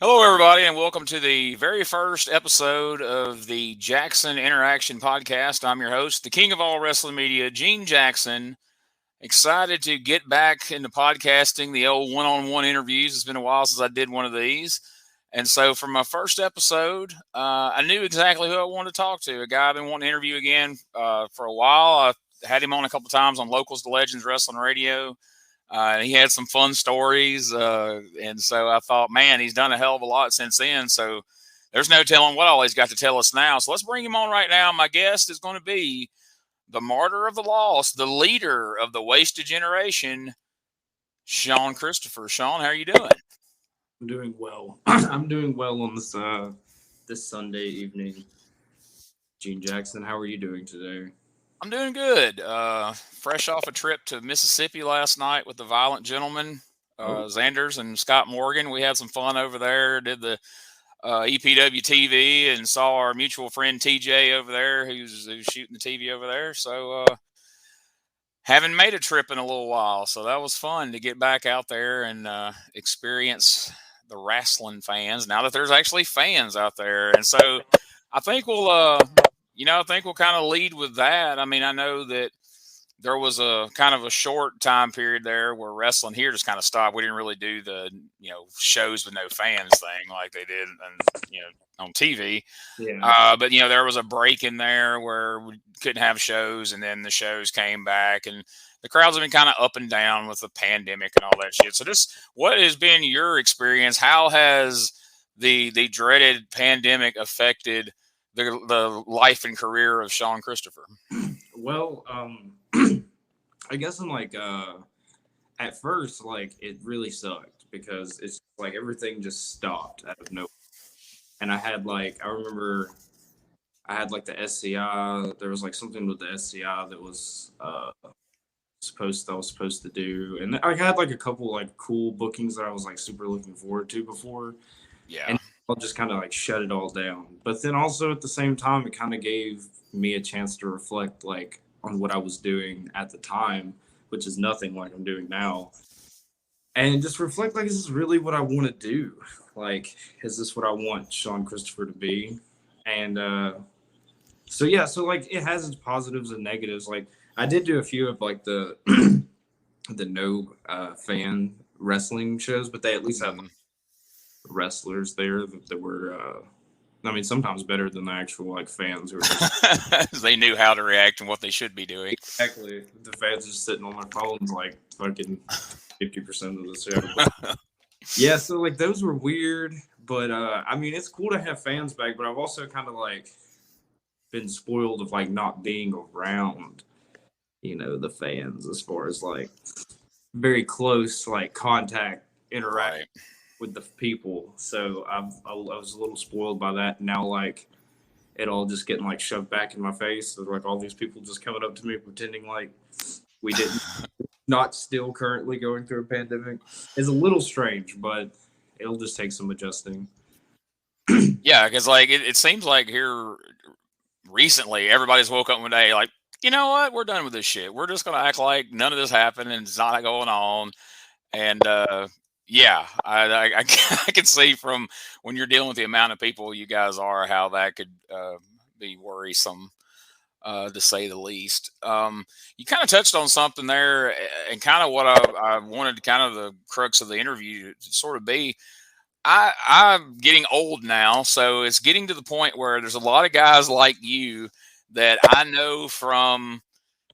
Hello, everybody, and welcome to the very first episode of the Jackson Interaction Podcast. I'm your host, the king of all wrestling media, Gene Jackson. Excited to get back into podcasting, the old one-on-one interviews. It's been a while since I did one of these. And so for my first episode, I knew exactly who I wanted to talk to. A guy I've been wanting to interview again for a while. I had him on a couple times on Locals to Legends Wrestling Radio. He had some fun stories, and so I thought, man, he's done a hell of a lot since then. So there's no telling what all he's got to tell us now. So let's bring him on right now. My guest is going to be the martyr of the lost, the leader of the wasted generation, Shean Christopher. Shean, how are you doing? I'm doing well. I'm doing well on this Sunday evening. Gene Jackson, how are you doing today? I'm doing good. Fresh off a trip to Mississippi last night with the Violent Gentlemen, Oh, Xanders and Scott Morgan. We had some fun over there. Did the EPW TV and saw our mutual friend TJ over there who's shooting the TV over there. So haven't made a trip in a little while, so that was fun to get back out there and experience the wrestling fans. Now that there's actually fans out there, and so I think we'll kind of lead with that. I mean, I know that there was a kind of a short time period there where wrestling here just kind of stopped. We didn't really do the shows with no fans thing like they did on TV. yeah. But there was a break in there where we couldn't have shows, and then the shows came back, and the crowds have been kind of up and down with the pandemic and all that shit. So, just what has been your experience? How has the dreaded pandemic affected the life and career of Shean Christopher? Well, I guess I'm at first it really sucked because it's like everything just stopped out of nowhere. And I remember I had like the SCI. There was like something with the SCI that was I was supposed to do, and I had like a couple like cool bookings that I was like super looking forward to before, Yeah. and I'll just kind of like shut it all down. But then also at the same time, it kind of gave me a chance to reflect like on what I was doing at the time, which is nothing like I'm doing now, and just reflect like, is this really what I want to do? Like, is this what I want Shean Christopher to be? And so yeah, so like it has its positives and negatives. Like I did do a few of like the the no fan wrestling shows, but they at least had like, Mhm. wrestlers there that were I mean sometimes better than the actual like fans who are just They knew how to react and what they should be doing. exactly the fans just sitting on their phones like fucking 50% of the show. But yeah, so like those were weird, but I mean it's cool to have fans back, but I've also kind of like been spoiled of like not being around, the fans as far as like very close like contact interact Right. with the people. So I was a little spoiled by that. Now like it all just getting like shoved back in my face. So, like all these people just coming up to me pretending like we didn't not still currently going through a pandemic is a little strange, but it'll just take some adjusting. Yeah, because like it seems like here recently everybody's woke up one day like, you know what, we're done with this shit. We're just gonna act like none of this happened and it's not going on. And yeah, I I can see from when you're dealing with the amount of people you guys are how that could be worrisome. To say the least. You kind of touched on something there, and kind of what I wanted, kind of the crux of the interview to sort of be. I'm getting old now, so it's getting to the point where there's a lot of guys like you that I know from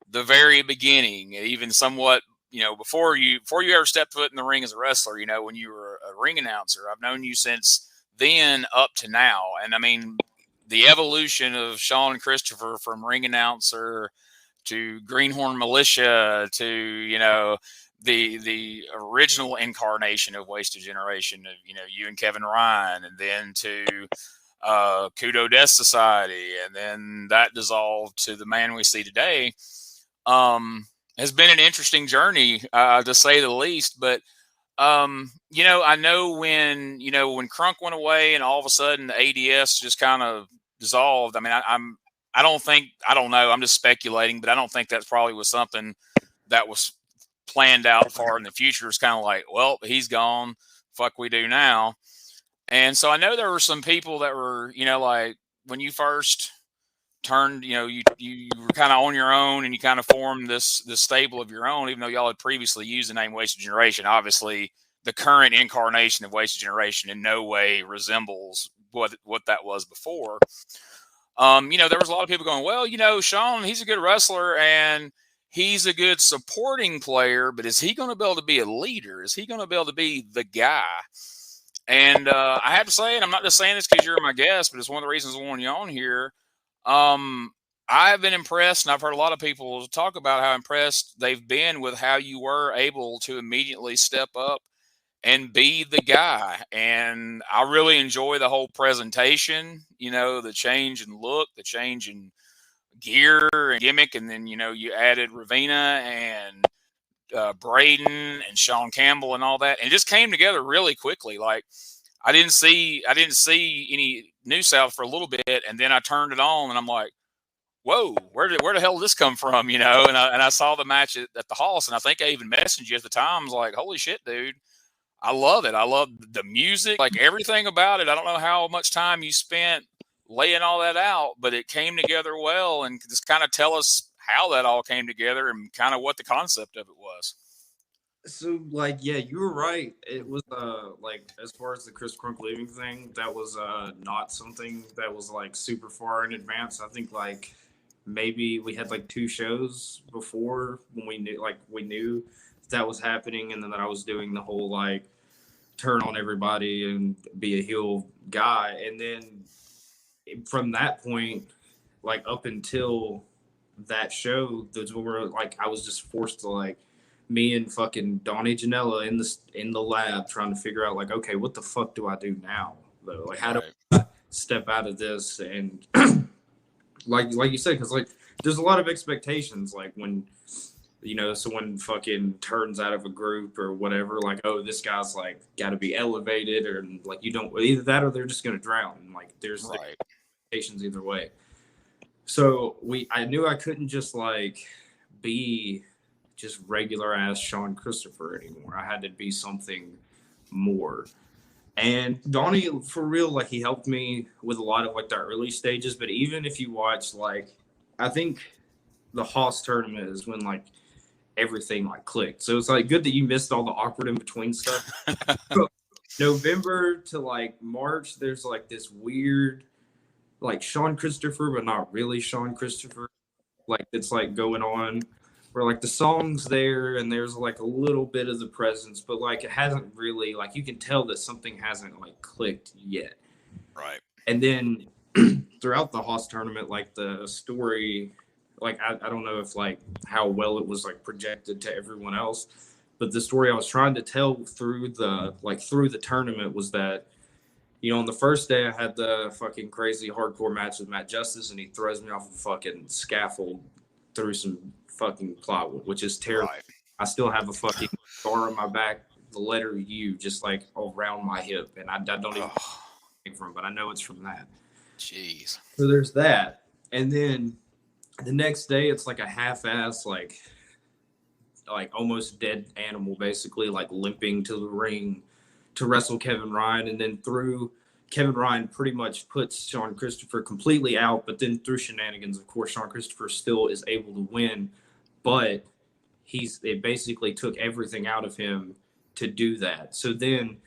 the very beginning, even somewhat, before you ever stepped foot in the ring as a wrestler. When you were a ring announcer, I've known you since then up to now, and I mean the evolution of Shean Christopher from ring announcer to Greenhorn Militia to the original incarnation of Wasted Generation of you and Kevin Ryan, and then to Akuto Death Society, and then that dissolved to the man we see today. Has been an interesting journey, to say the least. But I know when Crunk went away and all of a sudden the ADS just kind of dissolved. I mean, I don't know. I'm just speculating, but I don't think that's probably was something that was planned out far in the future. It's kind of like, well, he's gone. Fuck, we do now. And so I know there were some people that were, like when you first turned, you were kind of on your own and you kind of formed this stable of your own, even though y'all had previously used the name Wasted Generation. Obviously, the current incarnation of Wasted Generation in no way resembles what that was before. There was a lot of people going, well, Sean, he's a good wrestler and he's a good supporting player, but is he going to be able to be a leader? Is he going to be able to be the guy? And I have to say, and I'm not just saying this because you're my guest, but it's one of the reasons I want you on here. Um, I've been impressed, and I've heard a lot of people talk about how impressed they've been with how you were able to immediately step up and be the guy. And I really enjoy the whole presentation, the change in look, the change in gear and gimmick. And then, you added Ravina and Braden and Sean Campbell and all that. And it just came together really quickly. Like I didn't see any New South for a little bit. And then I turned it on and I'm like, whoa, where the hell did this come from? And I saw the match at the Hoss, and I think I even messaged you at the time. I was like, holy shit, dude. I love it. I love the music, like everything about it. I don't know how much time you spent laying all that out, but it came together well. And just kind of tell us how that all came together and kind of what the concept of it was. So like yeah, you were right. It was like as far as the Chris Crunk leaving thing, that was not something that was like super far in advance. I think like maybe we had like two shows before when we knew that was happening, and then that I was doing the whole like turn on everybody and be a heel guy. And then from that point, like up until that show, those were like I was just forced to like me and fucking Donnie Janela in the lab trying to figure out like, okay, what the fuck do I do now? Though? Like, how do Right. I step out of this? And like you said, because like there's a lot of expectations. Like when someone fucking turns out of a group or whatever, like, oh, this guy's like got to be elevated, or like you don't either that or they're just gonna drown. And like there's Right. expectations either way. So I knew I couldn't just like be just regular ass Shean Christopher anymore. I had to be something more. And Donnie, for real, like he helped me with a lot of like the early stages. But even if you watch, like, I think the Haas tournament is when like everything like clicked. So it's like good that you missed all the awkward in between stuff. November to like March, there's like this weird, like Shean Christopher, but not really Shean Christopher. Like it's like going on where like the song's there and there's like a little bit of the presence, but like it hasn't really like you can tell that something hasn't like clicked yet. Right. And then throughout the Haas tournament, like the story, like I don't know if like how well it was like projected to everyone else, but the story I was trying to tell through the tournament was that on the first day I had the fucking crazy hardcore match with Matt Justice, and he throws me off a fucking scaffold through some fucking plywood, which is terrible. Right. I still have a fucking scar on my back, the letter U, just like around my hip, and I don't even know from, but I know it's from that. Jeez. So there's that, and then the next day it's like a half-ass like almost dead animal, basically like limping to the ring to wrestle Kevin Ryan, and then through Kevin Ryan pretty much puts Shean Christopher completely out, but then through shenanigans, of course, Shean Christopher still is able to win, but it basically took everything out of him to do that. So then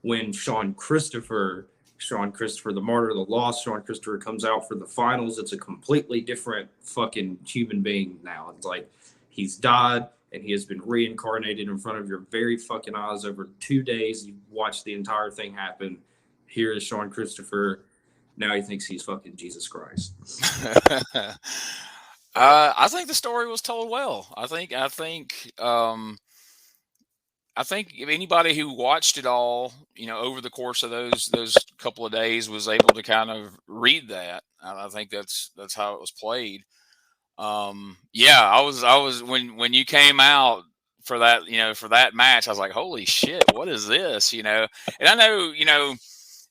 when Shean Christopher, the Martyr, the Lost Shean Christopher comes out for the finals, it's a completely different fucking human being now. It's like he's died and he has been reincarnated in front of your very fucking eyes over 2 days. You watched the entire thing happen. Here is Shean Christopher. Now he thinks he's fucking Jesus Christ. I think the story was told well. I think if anybody who watched it all, over the course of those couple of days, was able to kind of read that. I think that's how it was played. Yeah, I was when you came out for that, for that match, I was like, holy shit, what is this? And I know,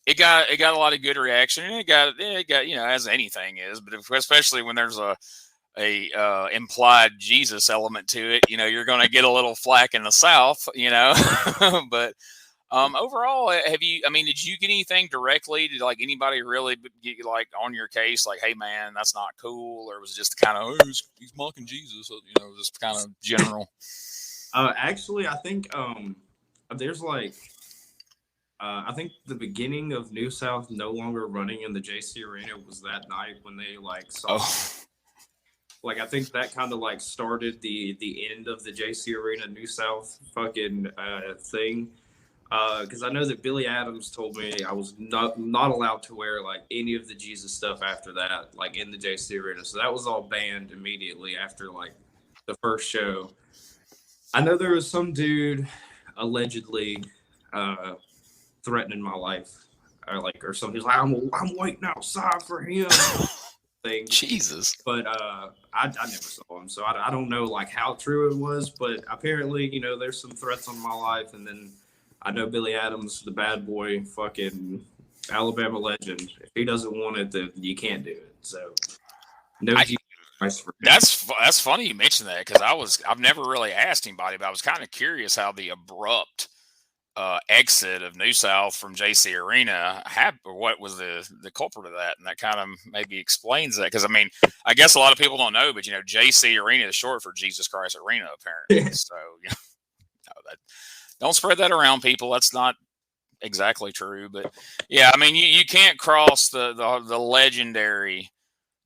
it got a lot of good reaction, and it got as anything is, but especially when there's a implied Jesus element to it, you're going to get a little flack in the South, but Overall, have you? I mean, did you get anything directly? Did like anybody really get like on your case? Like, hey, man, that's not cool, or was it just kind of, oh, he's mocking Jesus? Just kind of general. Actually, I think there's like I think the beginning of New South no longer running in the JC Arena was that night when they like saw. Oh. Like I think that kind of like started the end of the JC Arena New South fucking thing. Because I know that Billy Adams told me I was not allowed to wear like any of the Jesus stuff after that, like in the JC Arena. So that was all banned immediately after like the first show. I know there was some dude allegedly threatening my life, or something. He's like, I'm waiting outside for him. Thing. Jesus. But I never saw him, so I don't know like how true it was. But apparently, there's some threats on my life, and then. I know Billy Adams, the bad boy, fucking Alabama legend. If he doesn't want it, then you can't do it. So, no. That's funny you mentioned that because I've never really asked anybody, but I was kind of curious how the abrupt exit of New South from JC Arena happened, or what was the culprit of that, and that kind of maybe explains that. Because I mean, I guess a lot of people don't know, but JC Arena is short for Jesus Christ Arena, apparently. So that. Don't spread that around, people. That's not exactly true, but yeah, I mean, you can't cross the legendary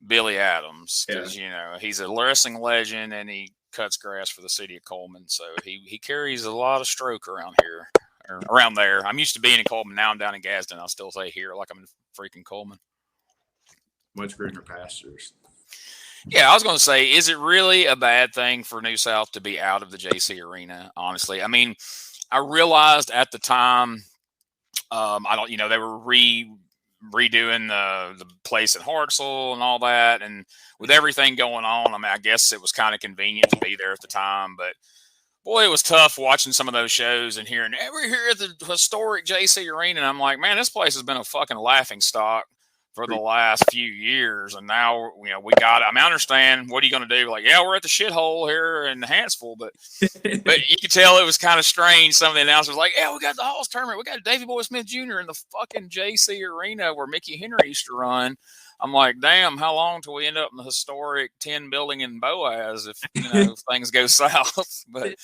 Billy Adams because he's a wrestling legend and he cuts grass for the city of Coleman, so he carries a lot of stroke around here or around there. I'm used to being in Coleman. Now I'm down in Gadsden. I'll still say here like I'm in freaking Coleman. Much greener pastures. Yeah, I was going to say, is it really a bad thing for New South to be out of the JC Arena? Honestly, I mean. I realized at the time, they were redoing the place at Hartselle and all that. And with everything going on, I mean, I guess it was kind of convenient to be there at the time. But, boy, it was tough watching some of those shows and hearing, we're here at the historic JC Arena. And I'm like, man, this place has been a fucking laughing stock for the last few years. And now, we got it. I mean, I understand. What are you going to do? Like, yeah, we're at the shithole here in Hanceville. But you could tell it was kind of strange. Some of the announcers were like, yeah, we got the Halls tournament. We got Davey Boy Smith Jr. in the fucking JC Arena where Mickey Henry used to run. I'm like, damn, how long till we end up in the historic 10 building in Boaz if, if things go south? But,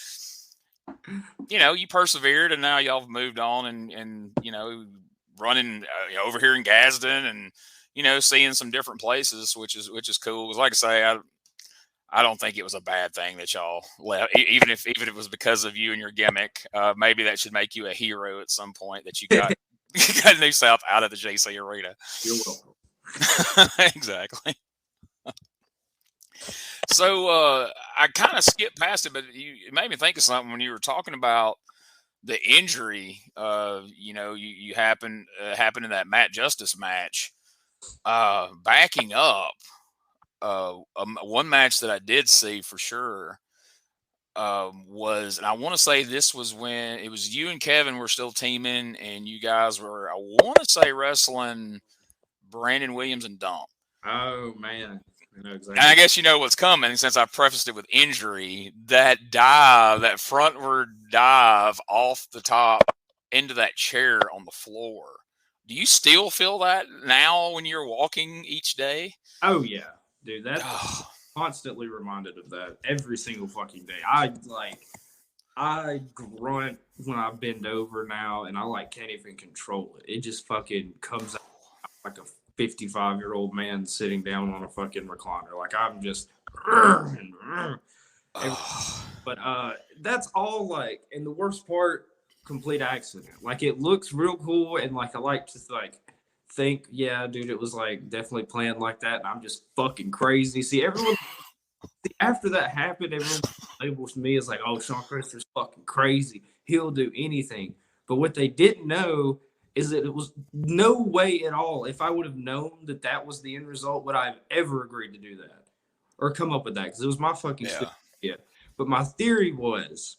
you persevered and now y'all have moved on and running over here in Gadsden and seeing some different places, which is cool. Because like I say, I don't think it was a bad thing that y'all left, even if it was because of you and your gimmick. Maybe that should make you a hero at some point that you got New South out of the JC Arena. You're welcome. Exactly. So I kind of skipped past it, but it made me think of something when you were talking about the injury. You happened in that Matt Justice match. Backing up, one match that I did see for sure was, and I want to say this was when it was you and Kevin were still teaming, and you guys were, I want to say, wrestling Brandon Williams and Dump. Oh man. Exactly. And I guess you know what's coming since I prefaced it with injury. That frontward dive off the top into that chair on the floor. Do you still feel that now when you're walking each day? Oh yeah, dude. That's constantly reminded of that every single fucking day. I grunt when I bend over now, and I can't even control it. It just fucking comes out like a 55-year-old man sitting down on a fucking recliner. Like I'm just, but that's all and the worst part, complete accident. Like it looks real cool, and I like to think, yeah, dude, it was definitely planned like that, and I'm just fucking crazy. See, everyone after that happened, everyone labels me as oh, Shean Christopher's fucking crazy. He'll do anything. But what they didn't know is that it was no way at all. If I would have known that was the end result, would I have ever agreed to do that or come up with that? Because it was my fucking idea. But my theory was,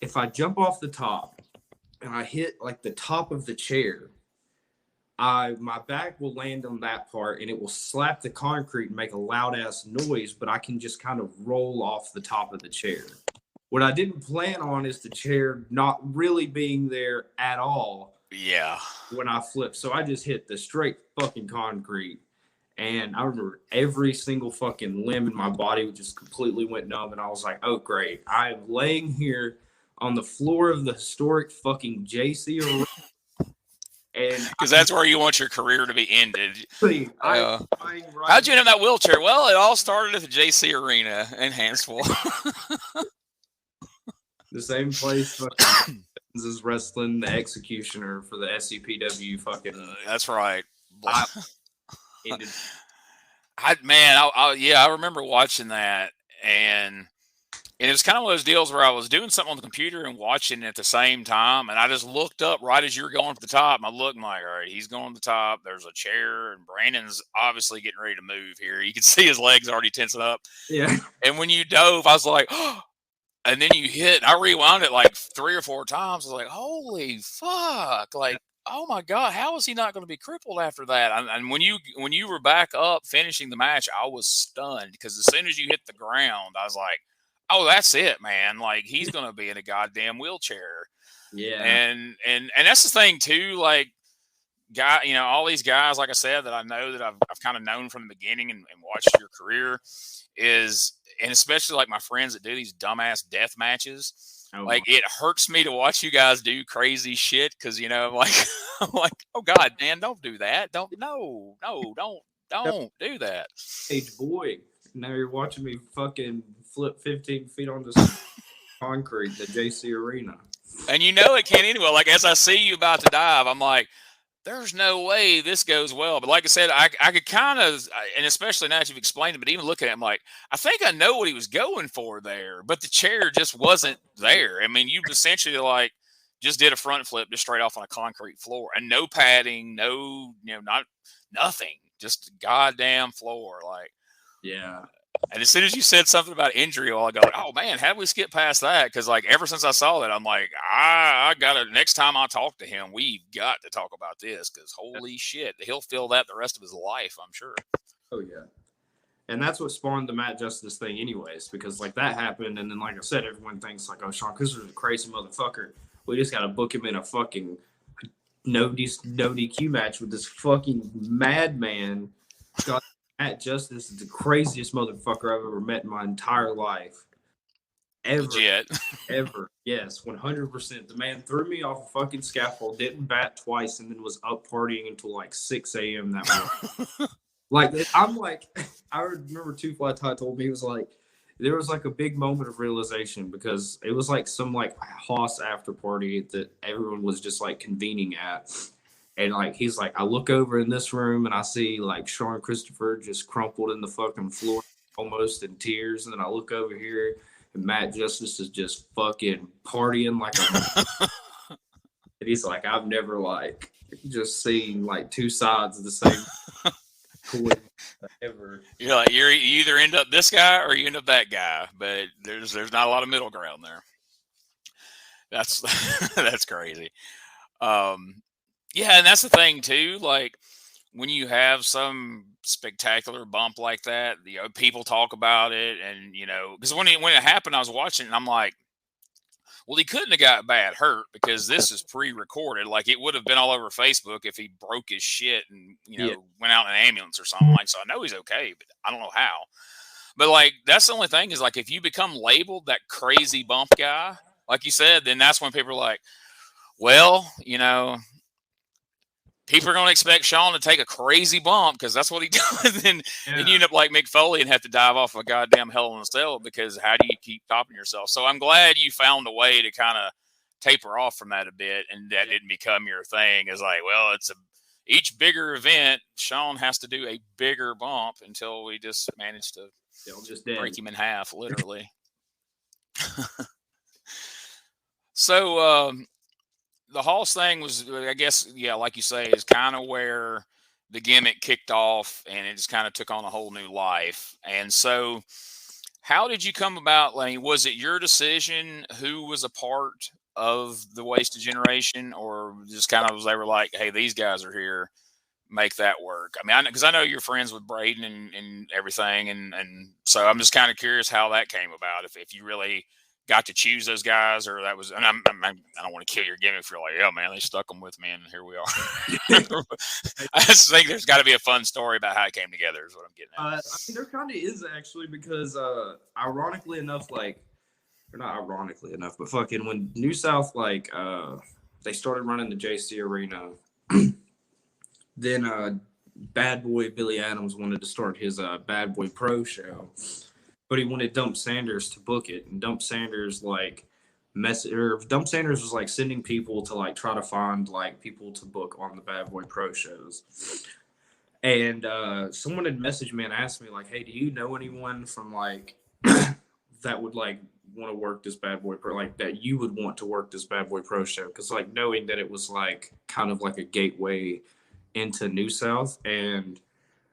if I jump off the top and I hit the top of the chair, my back will land on that part and it will slap the concrete and make a loud ass noise, but I can just kind of roll off the top of the chair. What I didn't plan on is the chair not really being there at all Yeah. when I flipped. So I just hit the straight fucking concrete. And I remember every single fucking limb in my body just completely went numb. And I was like, oh, great. I am laying here on the floor of the historic fucking JC Arena. And Because that's where you want your career to be ended. I'm lying right How'd you end up in that wheelchair? Well, it all started at the JC Arena in Hansville. the same place fucking is wrestling the Executioner for the SCPW fucking. That's right. Ended. I remember watching that, and it was kind of one of those deals where I was doing something on the computer and watching at the same time, and I just looked up right as you were going to the top, and I looked and like, all right, he's going to the top. There's a chair, and Brandon's obviously getting ready to move here. You can see his legs already tensing up. Yeah. And when you dove, I was like, oh, and then you hit, and I rewound it like 3 or 4 times. I was like, holy fuck. Like, oh my God, how is he not going to be crippled after that? And when you were back up finishing the match, I was stunned because as soon as you hit the ground, I was like, oh, that's it, man. Like, he's going to be in a goddamn wheelchair. Yeah. And that's the thing too, like, all these guys, like I said, that I know that I've kind of known from the beginning and watched your career and especially like my friends that do these dumbass death matches. Oh, like, it hurts me to watch you guys do crazy shit because, I'm like, oh God, man, don't do that. Don't do that. Age boy. Now you're watching me fucking flip 15 feet on this concrete, the JC Arena. And it can't anyway. Like, as I see you about to dive, I'm like, there's no way this goes well. But like I said, I could kind of, and especially now that you've explained it, but even looking at him, like, I think I know what he was going for there, but the chair just wasn't there. I mean, you essentially like just did a front flip just straight off on a concrete floor and no padding, no, nothing, just goddamn floor. Like, yeah. And as soon as you said something about injury, I go, oh man, how did we skip past that? Because like ever since I saw that, I'm like, I got to, next time I talk to him, we've got to talk about this because holy shit, he'll feel that the rest of his life, I'm sure. Oh yeah. And that's what spawned the Matt Justice thing anyways, because like that happened. And then, like I said, everyone thinks like, oh, Shean Christopher's a crazy motherfucker. We just got to book him in a fucking no DQ match with this fucking madman. Matt Justice is the craziest motherfucker I've ever met in my entire life. Ever. Legit. Ever. Yes, 100%. The man threw me off a fucking scaffold, didn't bat twice, and then was up partying until like 6 a.m. that morning. Like, I'm like, I remember Two Fly Ty told me, he was like, there was like a big moment of realization because it was like some like Hoss after party that everyone was just like convening at. And like, he's like, I look over in this room and I see like Shean Christopher just crumpled in the fucking floor, almost in tears. And then I look over here and Matt Justice is just fucking partying like a. And he's like, I've never like just seen like two sides of the same coin ever. You're like, you either end up this guy or you end up that guy, but there's not a lot of middle ground there. That's that's crazy. Yeah, and that's the thing too. Like when you have some spectacular bump like that, people talk about it, and because when it happened, I was watching, and I'm like, well, he couldn't have got bad hurt because this is pre-recorded. Like it would have been all over Facebook if he broke his shit and went out in an ambulance or something. Like, so I know he's okay, but I don't know how. But like that's the only thing is like if you become labeled that crazy bump guy, like you said, then that's when people are like, well, people are going to expect Shean to take a crazy bump because that's what he does. And you end up like Mick Foley and have to dive off a goddamn Hell in a Cell because how do you keep topping yourself? So I'm glad you found a way to kind of taper off from that a bit and that didn't become your thing. It's like, well, each bigger event, Shean has to do a bigger bump until we just manage to break him in half, literally. So, the Hoss thing was, I guess, like you say, is kind of where the gimmick kicked off and it just kind of took on a whole new life. And so how did you come about? I mean, was it your decision who was a part of the Wasted Generation or just kind of they were like, hey, these guys are here, make that work? I mean, because I know you're friends with Braden and everything. And so I'm just kind of curious how that came about. If you really got to choose those guys, or that was? And I don't want to kill your gimmick if you're like, yeah, man, they stuck them with me, and here we are. I just think there's got to be a fun story about how it came together. Is what I'm getting at. I mean, there kind of is actually because, ironically enough, like, or not ironically enough, but fucking when New South they started running the JC Arena, then Bad Boy Billy Adams wanted to start his Bad Boy Pro show, but he wanted Dump Sanders to book it, and Dump Sanders Dump Sanders was like sending people to like try to find like people to book on the Bad Boy Pro shows. And someone had messaged me and asked me like, "Hey, do you know anyone from like that would like want to work this Bad Boy Pro, like that you would want to work this Bad Boy Pro show?" Because like knowing that it was like kind of like a gateway into New South, and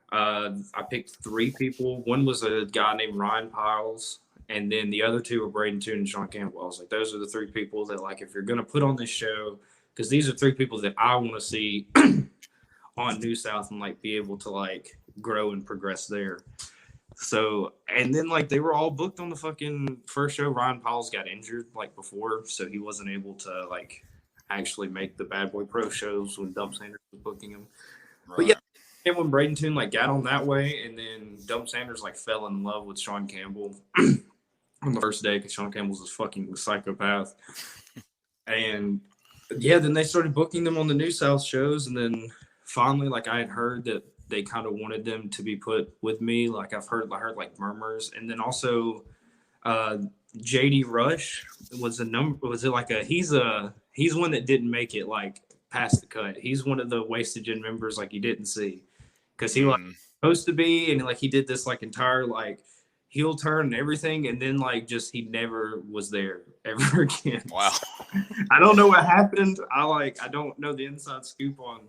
I picked 3 people. One was a guy named Ryan Piles, and then the other 2 were Braden Toon and Sean Campbell. I was like, those are the 3 people that like if you're gonna put on this show, because these are 3 people that I want to see on New South and like be able to like grow and progress there. So, and then like they were all booked on the fucking first show. Ryan Powell's got injured like before, so he wasn't able to like actually make the Bad Boy Pro shows when Dump Sanders was booking him. Right. But yeah, and when Braden Toon like got on that way, and then Dump Sanders like fell in love with Sean Campbell on the first day because Sean Campbell's a fucking psychopath. And yeah, then they started booking them on the New South shows, and then finally, like I had heard that they kind of wanted them to be put with me. Like I heard like murmurs, and then also JD Rush was a number. Was it like he's one that didn't make it like past the cut. He's one of the Wasted Gen members like you didn't see because he like supposed to be, and like he did this like entire like heel turn and everything, and then like just he never was there ever again. Wow. I don't know what happened. I don't know the inside scoop on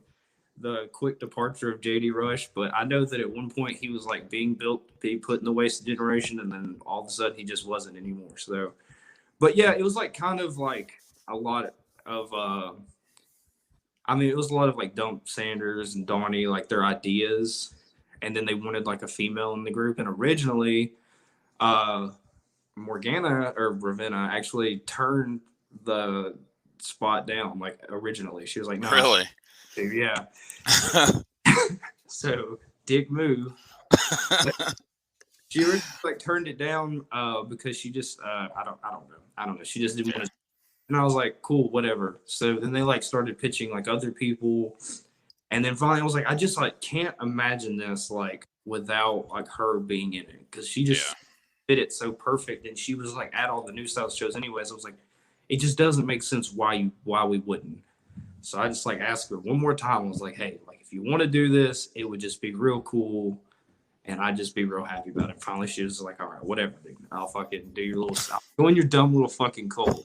the quick departure of JD Rush, but I know that at one point he was like being built to be put in the Wasted Generation, and then all of a sudden he just wasn't anymore. So, but yeah, it was like kind of like a lot of it was a lot of like Dump Sanders and Donnie, like their ideas, and then they wanted like a female in the group. And originally Morgana or Ravenna actually turned the spot down. Like originally she was like, no, really? Yeah. So dick move. She really like turned it down because she just I don't know. She just didn't want to. And I was like, cool, whatever. So then they like started pitching like other people, and then finally I was like, I just like can't imagine this like without like her being in it because she just fit it so perfect, and she was like at all the New South shows anyways. I was like, it just doesn't make sense why we wouldn't. So I just like asked her one more time. I was like, hey, like if you want to do this, it would just be real cool, and I'd just be real happy about it. Finally, she was like, all right, whatever, dude. I'll fucking do your little stuff. Go in your dumb little fucking cold.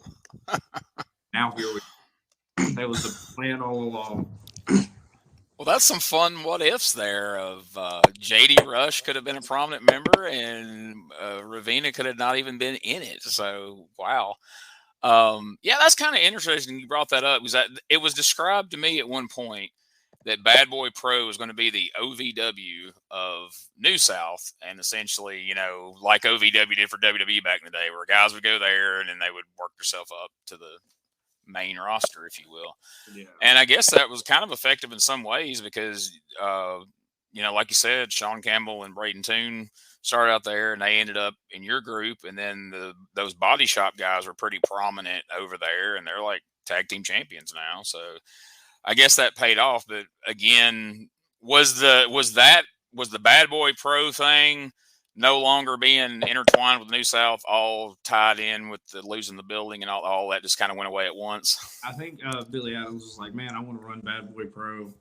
Now here we that was the plan all along. Well, that's some fun what ifs there of JD Rush could have been a prominent member, and Ravenna could have not even been in it. So, wow. Yeah, that's kind of interesting. You brought that up. It was described to me at one point that Bad Boy Pro was going to be the OVW of New South, and essentially, you know, like OVW did for WWE back in the day, where guys would go there and then they would work themselves up to the main roster, if you will. Yeah. And I guess that was kind of effective in some ways because, you know, like you said, Sean Campbell and Braden Toon started out there, and they ended up in your group, and then those Body Shop guys were pretty prominent over there, and they're like tag team champions now. So I guess that paid off. But again, was the Bad Boy Pro thing no longer being intertwined with New South, all tied in with the losing the building and all that just kind of went away at once? I think Billy Adams was like, man, I want to run Bad Boy Pro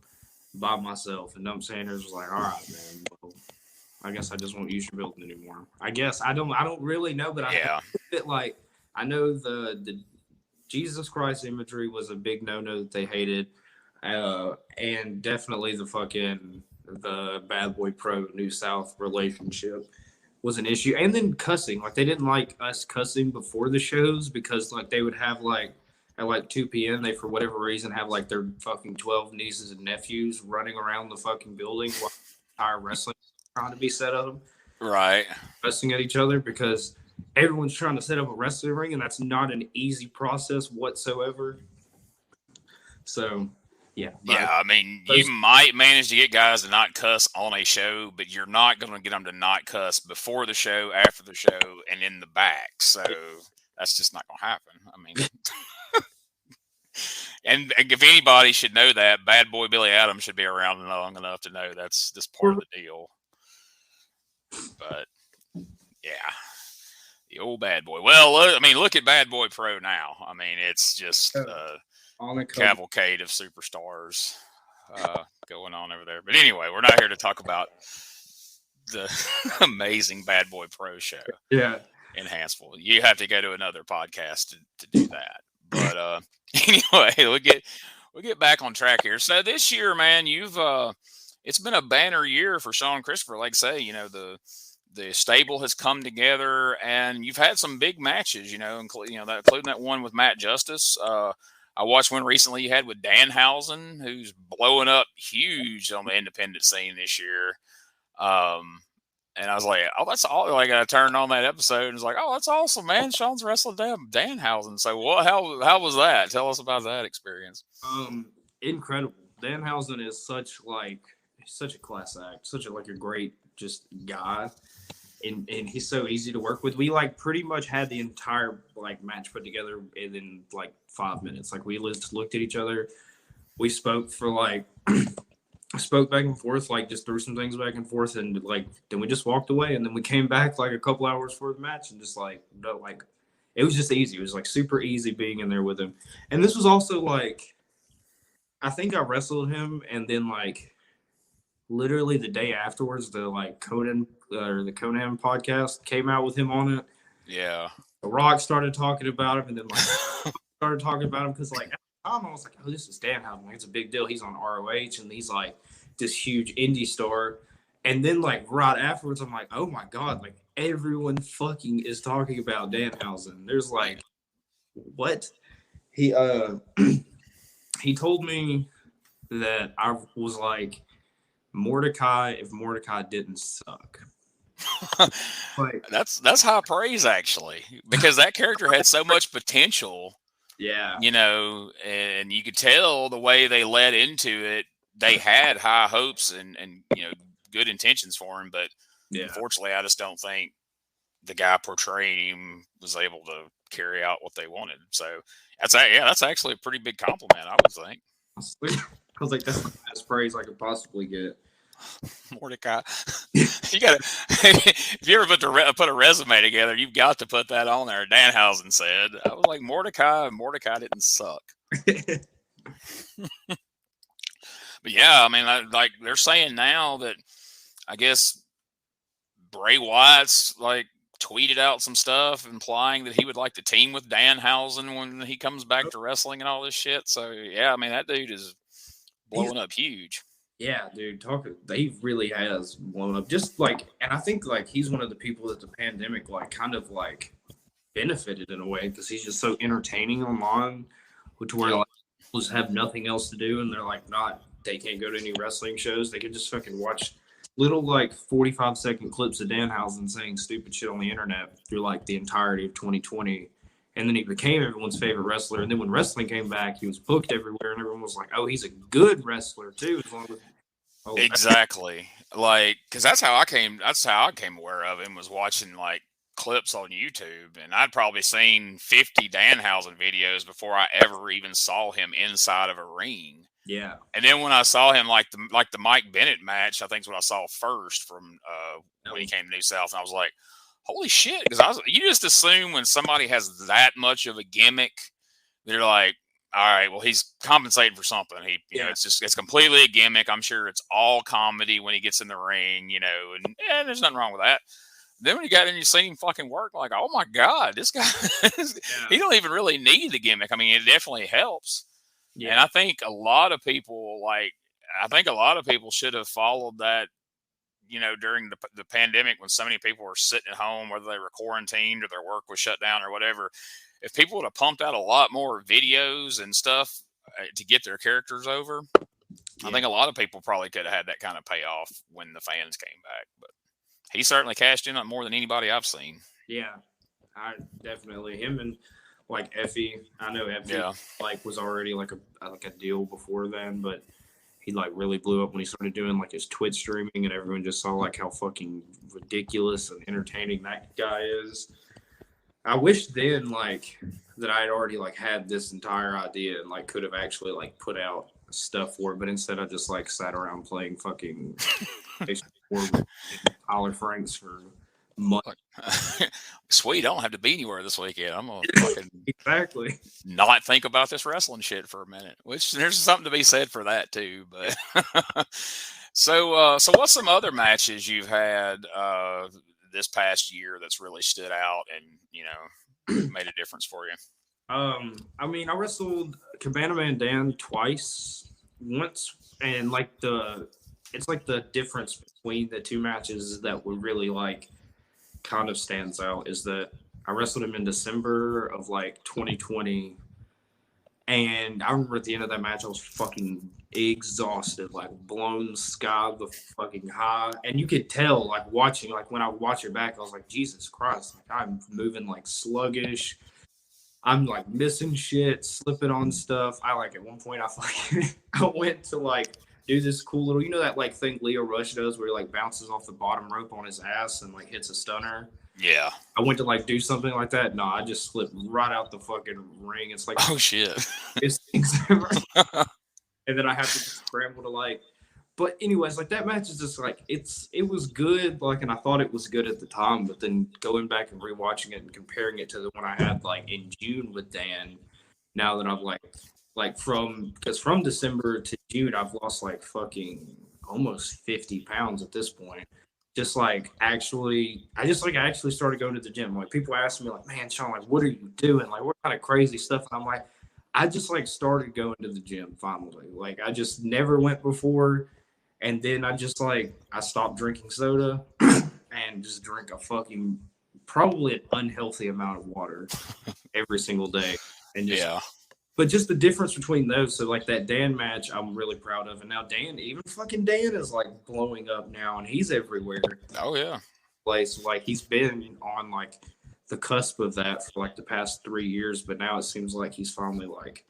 by myself. And Dump Sanders was like, all right, man. Well, I guess I just won't use your building anymore. I guess I don't really know, but I know the Jesus Christ imagery was a big no-no that they hated. And definitely the Bad Boy Pro New South relationship was an issue. And then cussing, like they didn't like us cussing before the shows because like they would have like at like 2 p.m. they for whatever reason have like their fucking 12 nieces and nephews running around the fucking building while the entire wrestling trying to be set up. Right. Cussing at each other because everyone's trying to set up a wrestling ring, and that's not an easy process whatsoever. So, yeah. Yeah, I mean, you might manage to get guys to not cuss on a show, but you're not going to get them to not cuss before the show, after the show, and in the back. So that's just not going to happen. I mean, and if anybody should know that, Bad Boy Billy Adams should be around long enough to know that's just part of the deal. But yeah, the old Bad Boy. Well, I mean, look at Bad Boy Pro now. I mean, it's just a cavalcade of superstars going on over there. But anyway, we're not here to talk about the amazing Bad Boy Pro show. Yeah. In Hansville. You have to go to another podcast to do that. But anyway, we'll get back on track here. So this year, man, it's been a banner year for Shean Christopher. Like I say, you know, the stable has come together, and you've had some big matches. Including that one with Matt Justice. I watched one recently you had with Danhausen, who's blowing up huge on the independent scene this year. And I was like, oh, that's all. Like, I turned on that episode and was like, oh, that's awesome, man. Sean's wrestling Danhausen. So how was that? Tell us about that experience. Incredible. Danhausen is such a class act, such a great just guy. And he's so easy to work with. We pretty much had the entire match put together in 5 minutes. We just looked at each other. We spoke for spoke back and forth, just threw some things back and forth, and then we just walked away, and then we came back a couple hours for the match, and just it was just easy. It was super easy being in there with him. And this was also I think I wrestled him, and then literally the day afterwards, the Conan or the Conan podcast came out with him on it. Yeah, The Rock started talking about him, and then started talking about him because at the time I was like, oh, this is Danhausen. It's a big deal. He's on ROH, and he's this huge indie star. And then right afterwards, I'm like, oh my god, everyone fucking is talking about Danhausen. There's what he he told me that I was Mordecai if Mordecai didn't suck. That's high praise, actually, because that character had so much potential. Yeah. And you could tell the way they led into it, they had high hopes and good intentions for him, but unfortunately I just don't think the guy portraying him was able to carry out what they wanted. So that's actually a pretty big compliment, I would think. I was that's the best praise I could possibly get. Mordecai, you gotta. If you ever put a resume together, you've got to put that on there. Danhausen said, "I was like Mordecai. Mordecai didn't suck." But yeah, I mean, they're saying now that I guess Bray Wyatt's tweeted out some stuff implying that he would like to team with Danhausen when he comes back to wrestling and all this shit. So yeah, I mean, that dude is blowing up huge. Yeah, dude, he really has blown up. Just and I think he's one of the people that the pandemic kind of benefited in a way, because he's just so entertaining online, to where people just have nothing else to do, and they're they can't go to any wrestling shows. They could just fucking watch little 45-second clips of Danhausen saying stupid shit on the internet through the entirety of 2020. And then he became everyone's favorite wrestler. And then when wrestling came back, he was booked everywhere, and everyone was like, "Oh, he's a good wrestler too." As long as exactly, because that's how I came aware of him, was watching clips on YouTube, and I'd probably seen 50 Danhausen videos before I ever even saw him inside of a ring. Yeah. And then when I saw him the Mike Bennett match, I think is what I saw first from when he came to New South, and I was like, holy shit, because you just assume when somebody has that much of a gimmick, they're like, all right, well, he's compensating for something. It's completely a gimmick. I'm sure it's all comedy when he gets in the ring, and there's nothing wrong with that. Then when you got in, you see him fucking work, oh my god, this guy, he don't even really need the gimmick. I mean, it definitely helps. Yeah. And I think a lot of people should have followed that, during the pandemic, when so many people were sitting at home, whether they were quarantined or their work was shut down or whatever. If people would have pumped out a lot more videos and stuff to get their characters over, I think a lot of people probably could have had that kind of payoff when the fans came back. But he certainly cashed in on more than anybody I've seen. Yeah. I definitely him and like Effie. I know Effie Yeah. like was already like a deal before then, but he like really blew up when he started doing like his Twitch streaming, and everyone just saw like how fucking ridiculous and entertaining that guy is. I wish then like that I had already like had this entire idea and like could have actually like put out stuff for it, but instead I just like sat around playing fucking with Tyler Franks for months. Sweet, I don't have to be anywhere this weekend. I'm gonna fucking Exactly. not think about this wrestling shit for a minute. Which there's something to be said for that too. But so what's some other matches you've had this past year that's really stood out and made a difference for you? I mean, I wrestled Cabana Man Dan twice, once, and like it's like the difference between the two matches that were really like kind of stands out is that I wrestled him in December of like 2020, and I remember at the end of that match I was fucking exhausted, like blown sky the fucking high, and you could tell like watching, like when I watch it back, I was like, Jesus Christ, like I'm moving like sluggish. I'm like missing shit, slipping on stuff. I like at one point I fucking I went to like do this cool little, that like thing Leo Rush does where he like bounces off the bottom rope on his ass and like hits a stunner. Yeah. I went to like do something like that. No, I just slipped right out the fucking ring. It's like, oh shit. And then I have to scramble to like. But anyways, like that match is just like it was good, like, and I thought it was good at the time, but then going back and rewatching it and comparing it to the one I had like in June with Dan, now that I've because from December to June I've lost like fucking almost 50 pounds at this point. Just like I actually started going to the gym. Like people ask me like, man, Sean, like what are you doing? Like what kind of crazy stuff? And I'm like, I just like started going to the gym finally. Like I just never went before. And then I stopped drinking soda and just drink a fucking probably an unhealthy amount of water every single day. And but just the difference between those. So like that Dan match, I'm really proud of. And now even fucking Dan is like blowing up now, and he's everywhere. Oh yeah. Place like he's been on like the cusp of that for like the past 3 years, but now it seems like he's finally like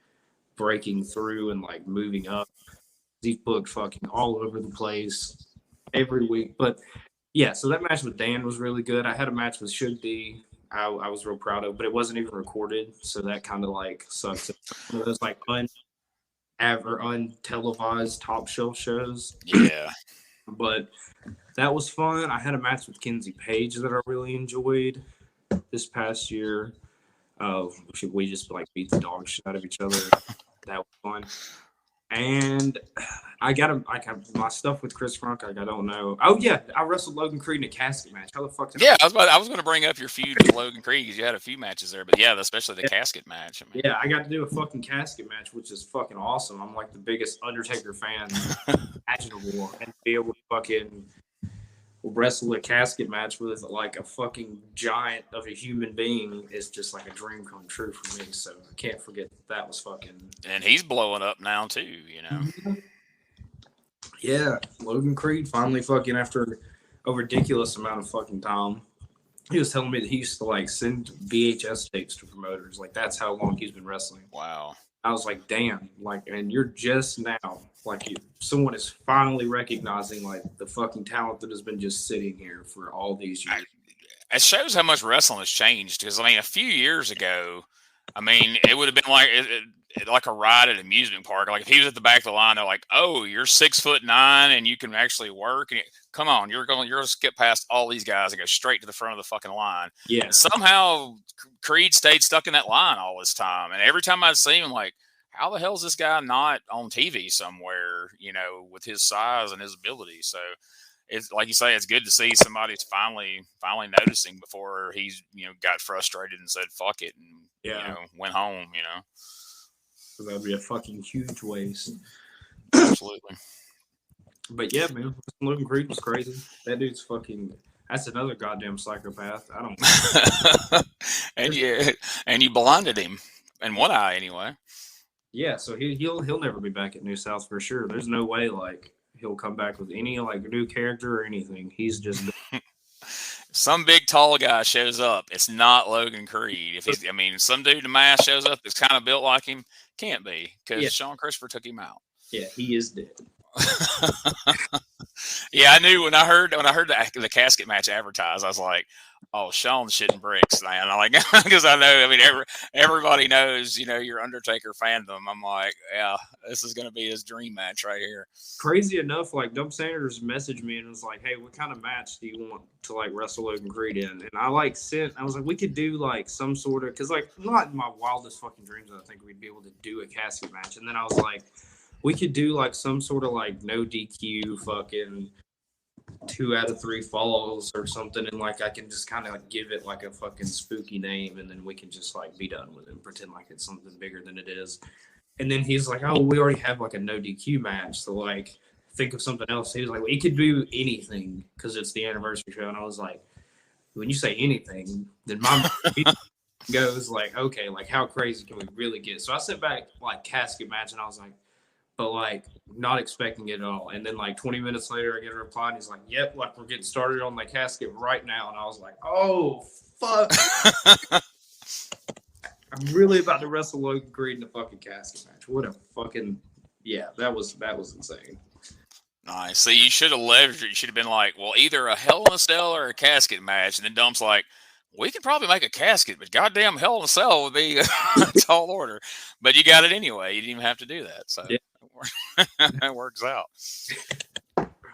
breaking through and like moving up. He's booked fucking all over the place every week. But yeah, so that match with Dan was really good. I had a match with Should D. I was real proud of, but it wasn't even recorded, so that kind of like sucks. One of those like untelevised top shelf shows. Yeah. But that was fun. I had a match with Kenzie Page that I really enjoyed this past year. We just like beat the dog shit out of each other. That was fun. And I got my stuff with Chris Crunk. I don't know. Oh yeah, I wrestled Logan Creed in a casket match. How the fuck? I was going to bring up your feud with Logan Creed because you had a few matches there, but yeah, especially the casket match. I mean, yeah, I got to do a fucking casket match, which is fucking awesome. I'm like the biggest Undertaker fan imaginable, and to be able to fucking wrestle a casket match with like a fucking giant of a human being is just like a dream come true for me. So I can't forget that was fucking. And he's blowing up now too, Yeah, Logan Creed finally fucking after a ridiculous amount of fucking time. He was telling me that he used to like send VHS tapes to promoters. Like that's how long he's been wrestling. Wow. I was like, damn, like, and you're just now, like, someone is finally recognizing, like, the fucking talent that has been just sitting here for all these years. It shows how much wrestling has changed. Because, I mean, a few years ago, I mean, it would have been like a ride at an amusement park. Like, if he was at the back of the line, they're like, oh, you're 6'9" and you can actually work. And come on, you're going to skip past all these guys and go straight to the front of the fucking line. Yeah. And somehow Creed stayed stuck in that line all this time. And every time I'd see him, like, how the hell is this guy not on TV somewhere, with his size and his ability? So it's like you say, it's good to see somebody's finally noticing before he's, got frustrated and said, fuck it. And, went home, So that would be a fucking huge waste. Absolutely. But yeah, man, Logan Creed was crazy. That dude's that's another goddamn psychopath. I don't and you blinded him in one eye anyway. Yeah, so he'll never be back at New South for sure. There's no way like he'll come back with any like new character or anything. He's just Some big tall guy shows up. It's not Logan Creed. If he's, I mean, some dude in a mask shows up that's kind of built like him. Can't be because Yeah, Shean Christopher took him out. yeah, he is dead. Yeah, I knew when I heard the casket match advertised, I was like, "Oh, Sean's shitting bricks, man!" I like because I know. I mean, everybody knows, your Undertaker fandom. I'm like, yeah, this is going to be his dream match right here. Crazy enough, like Dub Sanders messaged me and was like, "Hey, what kind of match do you want to like wrestle Logan Creed in?" And I like sent, I was like, "We could do like some sort of, because like not in my wildest fucking dreams I think we'd be able to do a casket match." And then I was like, "We could do like some sort of like no DQ fucking 2 out of 3 falls or something, and like I can just kind of like give it like a fucking spooky name, and then we can just like be done with it and pretend like it's something bigger than it is." And then he's like, "Oh, we already have like a no DQ match, so like think of something else." He was like, "We could do anything because it's the anniversary show." And I was like, "When you say anything, then my goes like, okay, like how crazy can we really get?" So I sent back like casket match, and I was like, but like not expecting it at all. And then like 20 minutes later, I get a reply, and he's like, "Yep, like we're getting started on the casket right now." And I was like, "Oh fuck." I'm really about to wrestle Logan Creed in a fucking casket match. What a fucking, yeah, that was insane. Nice. See, you should have leveraged it. You should have been like, well, either a Hell in a Cell or a casket match. And then Dump's like, we could probably make a casket, but goddamn Hell in a Cell would be a tall order. But you got it anyway. You didn't even have to do that. So Yeah. it works out.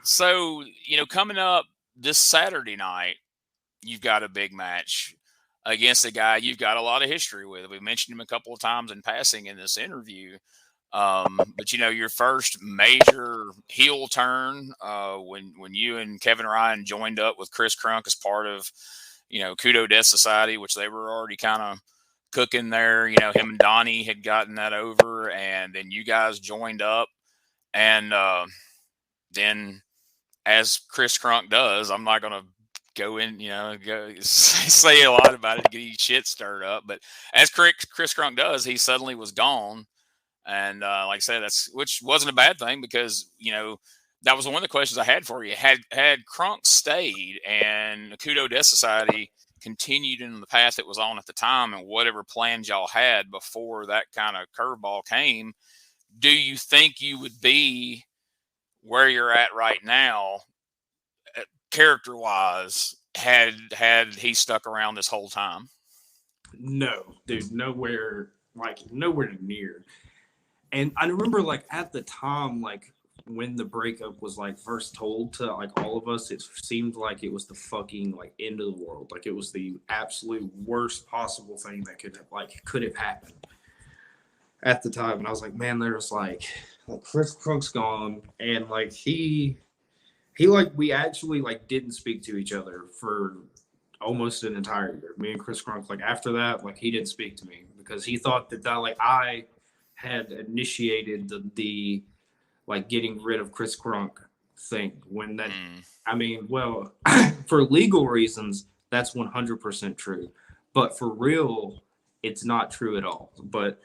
So, coming up this Saturday night, you've got a big match against a guy you've got a lot of history with. We mentioned him a couple of times in passing in this interview. But your first major heel turn when you and Kevin Ryan joined up with Chris Crunk as part of Akuto Death Society, which they were already kind of cooking there. Him and Donnie had gotten that over, and then you guys joined up, and then as Chris Crunk does, I'm not gonna go in, say a lot about it to get you shit stirred up, but as Chris Crunk does, he suddenly was gone. And like I said, which wasn't a bad thing because that was one of the questions I had for you. Had Crunk stayed and Akuto Death Society continued in the path it was on at the time, and whatever plans y'all had before that kind of curveball came, do you think you would be where you're at right now, character wise, had he stuck around this whole time? No, dude, nowhere near. And I remember like at the time, like when the breakup was like first told to like all of us, it seemed like it was the fucking like end of the world. Like it was the absolute worst possible thing that could have happened at the time. And I was like, man, there's like Chris Crunk's gone, and like he like we actually like didn't speak to each other for almost an entire year. Me and Chris Crunk, like after that, like he didn't speak to me because he thought that like I had initiated the like getting rid of Chris Crunk thing when that I mean, well, for legal reasons that's 100% true, but for real it's not true at all. But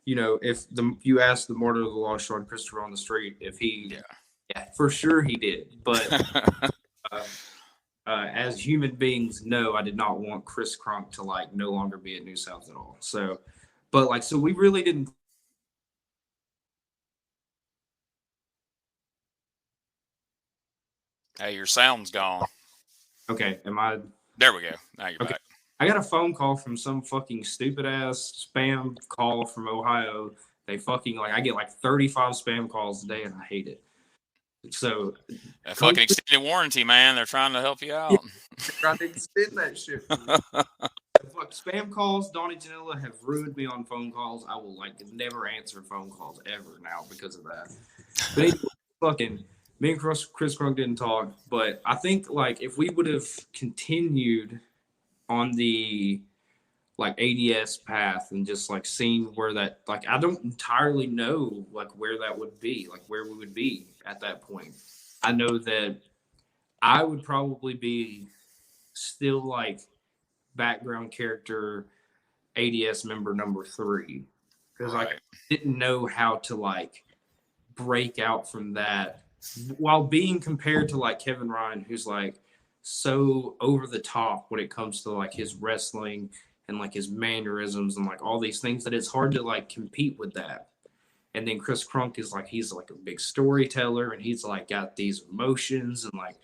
if you ask the Martyr of the Lost Shean Christopher on the street if he yeah, for sure he did. But as human beings, no, I did not want Chris Crunk to like no longer be at New South at all. So, but like, so we really didn't. Hey, your sound's gone. Okay, am I? There we go. Now you're okay. back. I got a phone call from some fucking stupid ass spam call from Ohio. They fucking like I get like 35 spam calls a day, and I hate it. So that fucking extended warranty, man. They're trying to help you out. Yeah, they're trying to extend that shit. Fuck, spam calls, Donnie Janela have ruined me on phone calls. I will like never answer phone calls ever now because of that. But anyway, fucking me and Chris Crunk didn't talk, but I think like if we would have continued on the like ADS path and just like seen where that like I don't entirely know like where that would be, like where we would be at that point. I know that I would probably be still like background character ADS member number 3 because right. I didn't know how to like break out from that while being compared to like Kevin Ryan, who's like so over the top when it comes to like his wrestling and like his mannerisms and like all these things that it's hard to like compete with that. And then Chris Crunk is like he's like a big storyteller and he's like got these emotions and like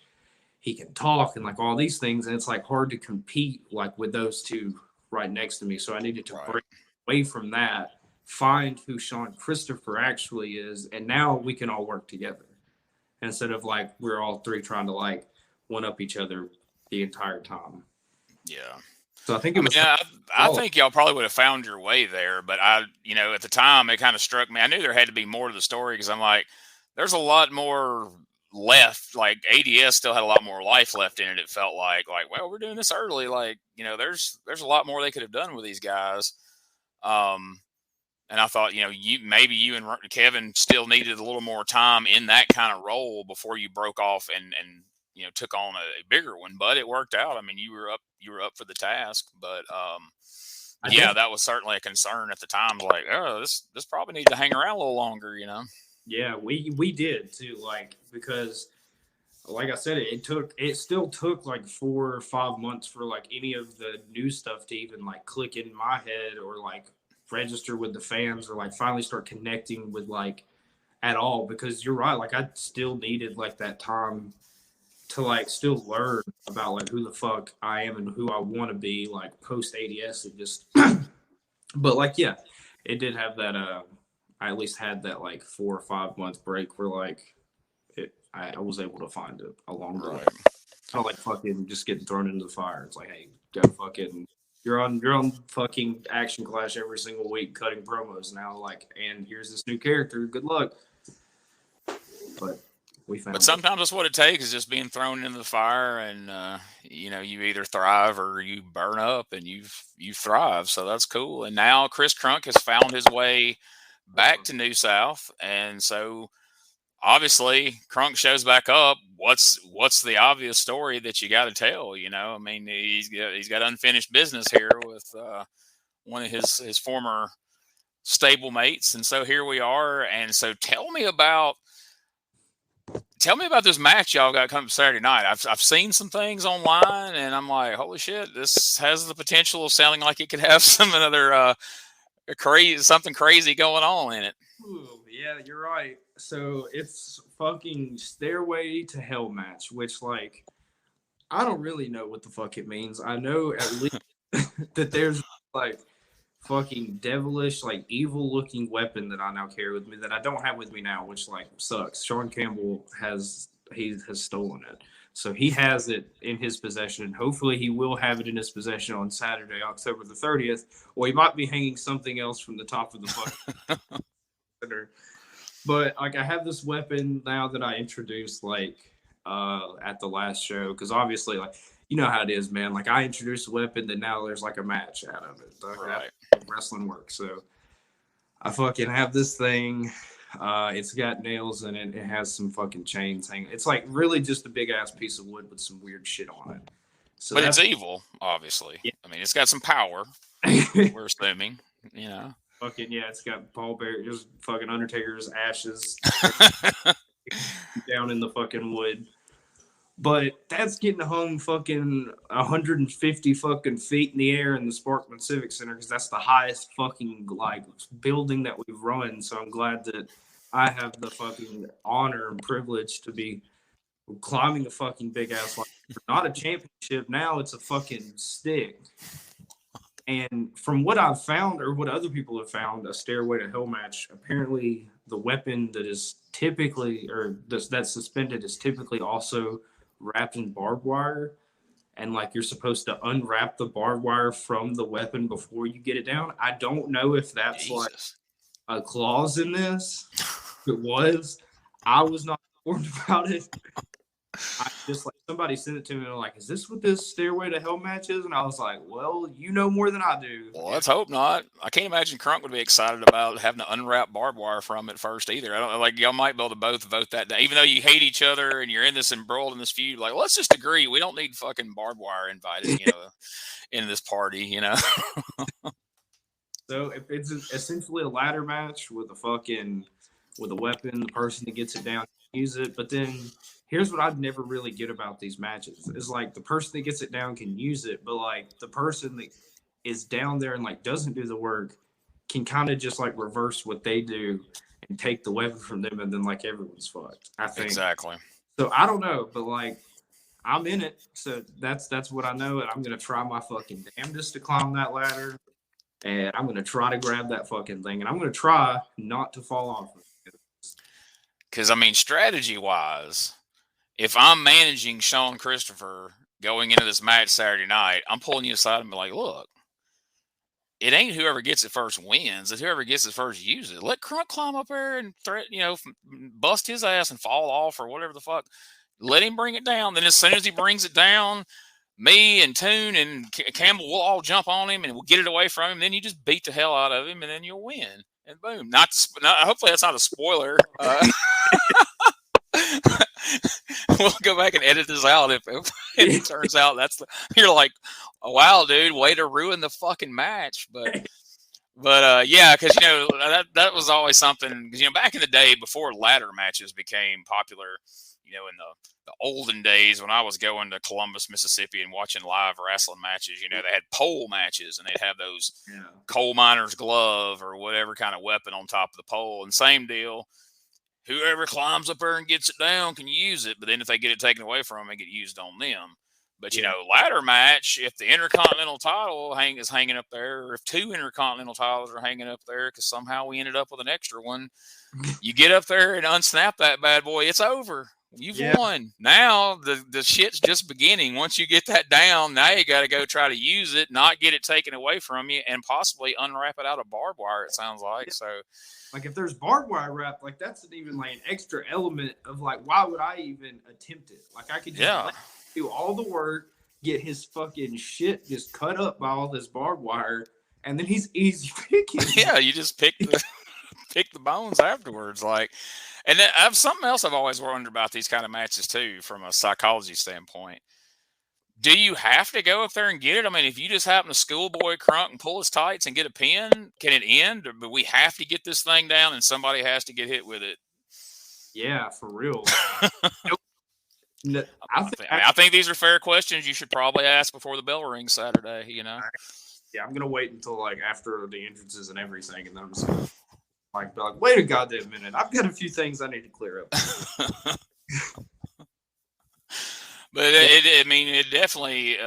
he can talk and like all these things and it's like hard to compete like with those two right next to me. So I needed to Right. break away from that, find who Shean Christopher actually is, and now we can all work together instead of like we're all three trying to like one up each other the entire time. Yeah. So I think I it mean, was I all think y'all probably would have found your way there, but at the time, it kind of struck me. I knew there had to be more to the story because I'm like, there's a lot more left. Like ADS still had a lot more life left in it. It felt like, well, we're doing this early. Like, there's a lot more they could have done with these guys. Um, and I thought, you and Kevin still needed a little more time in that kind of role before you broke off and took on a bigger one. But it worked out. I mean, you were up for the task. But I yeah, definitely that was certainly a concern at the time. Like, oh, this probably needs to hang around a little longer. yeah, we did too, like because like I said, it still took like 4 or 5 months for like any of the new stuff to even like click in my head or like register with the fans or like finally start connecting with like at all because you're right, like I still needed like that time to like still learn about like who the fuck I am and who I want to be like post ADS and just but like yeah, it did have that I at least had that like 4 or 5 month break where like I was able to find it along the way. Right. Kind of like fucking just getting thrown into the fire. It's like, hey, go fucking. You're on fucking Action Clash every single week, cutting promos now. Like, and here's this new character. Good luck. But we But found it. sometimes that's what it takes is just being thrown into the fire, and you either thrive or you burn up, and you thrive. So that's cool. And now Chris Crunk has found his way back to New South, and so obviously Crunk shows back up. What's the obvious story that you got to tell? I mean, he's got unfinished business here with one of his former stable mates, and so here we are. And so tell me about this match y'all got coming Saturday night. I've seen some things online, and I'm like, holy shit, this has the potential of sounding like it could have some other something crazy going on in it. Ooh, yeah, you're right. So it's fucking Stairway to Hell match, which like I don't really know what the fuck it means. I know at least that there's like fucking devilish, like evil looking weapon that I now carry with me that I don't have with me now, which like sucks. Sean Campbell has stolen it. So he has it in his possession. Hopefully he will have it in his possession on Saturday, October the 30th, or he might be hanging something else from the top of the fucking center. But like I have this weapon now that I introduced like at the last show because obviously like you know how it is, man. Like I introduced a weapon that now there's like a match out of it. Like, Right. wrestling works. So I fucking have this thing. It's got nails in it. It has some fucking chains hanging. It's like really just a big ass piece of wood with some weird shit on it. So But it's that's evil, obviously. I mean, it's got some power. yeah. We're assuming, you know. Fucking yeah. It's got Paul Bear, just fucking Undertaker's ashes down in the fucking wood. But that's getting hung fucking 150 fucking feet in the air in the Sparkman Civic Center because that's the highest fucking like building that we've run. So I'm glad that I have the fucking honor and privilege to be climbing a fucking big ass like not a championship now, it's a fucking stick. And from what I've found or what other people have found, a Stairway to Hell match, apparently the weapon that is typically or that's suspended is typically also wrapped in barbed wire and like you're supposed to unwrap the barbed wire from the weapon before you get it down. I don't know if that's like Jesus. a clause in this. If it was, I was not informed about it. I just like somebody sent it to me and they're like, is this what this Stairway to Hell match is? And I was like, well, you know more than I do. Well, let's hope not. I can't imagine Crunk would be excited about having to unwrap barbed wire from it first either. I don't like y'all might be able to both vote that down. Even though you hate each other and you're in this embroiled in this feud, like let's just agree we don't need fucking barbed wire invited, into this party. So if it's essentially a ladder match with a fucking with a weapon, the person that gets it down use it. But then here's what I'd never really get about these matches is like the person that gets it down can use it, but like the person that is down there and like doesn't do the work can kind of just like reverse what they do and take the weapon from them, and then like everyone's fucked, I think. Exactly. So I don't know, but like I'm in it, so that's what I know, and I'm gonna try my fucking damnedest to climb that ladder, and I'm gonna try to grab that fucking thing, and I'm gonna try not to fall off. Because I mean, strategy wise, if I'm managing Shean Christopher going into this match Saturday night, I'm pulling you aside and be like, look, it ain't whoever gets it first wins. It's whoever gets it first uses it. Let Crunk climb up there and bust his ass and fall off or whatever the fuck. Let him bring it down. Then as soon as he brings it down, me and Toon and Campbell will all jump on him and we'll get it away from him. Then you just beat the hell out of him and then you'll win. And boom. Hopefully that's not a spoiler. We'll go back and edit this out if it turns out you're like, oh, wow, dude, way to ruin the fucking match. But yeah, because that was always something. Because back in the day before ladder matches became popular, in the olden days when I was going to Columbus, Mississippi, and watching live wrestling matches, they had pole matches and they'd have those coal miner's glove or whatever kind of weapon on top of the pole, and same deal. Whoever climbs up there and gets it down can use it, but then if they get it taken away from them, it get used on them. But, ladder match, if the Intercontinental title is hanging up there, or if 2 Intercontinental titles are hanging up there because somehow we ended up with an extra one, you get up there and unsnap that bad boy, it's over. You've won. Now the shit's just beginning. Once you get that down, now you got to go try to use it, not get it taken away from you, and possibly unwrap it out of barbed wire, it sounds like. So, like if there's barbed wire wrap, like that's even like an extra element of like, why would I even attempt it? Like I could just do all the work, get his fucking shit just cut up by all this barbed wire, and then he's easy picking. Yeah, you just pick the bones afterwards. Like, and then something else I've always wondered about these kind of matches too, from a psychology standpoint. Do you have to go up there and get it? I mean, if you just happen to schoolboy Crunk and pull his tights and get a pin, can it end? But we have to get this thing down, and somebody has to get hit with it. Yeah, for real. I think these are fair questions you should probably ask before the bell rings Saturday. Yeah, I'm gonna wait until like after the entrances and everything, and then I'm just gonna be like, wait a goddamn minute, I've got a few things I need to clear up. But it definitely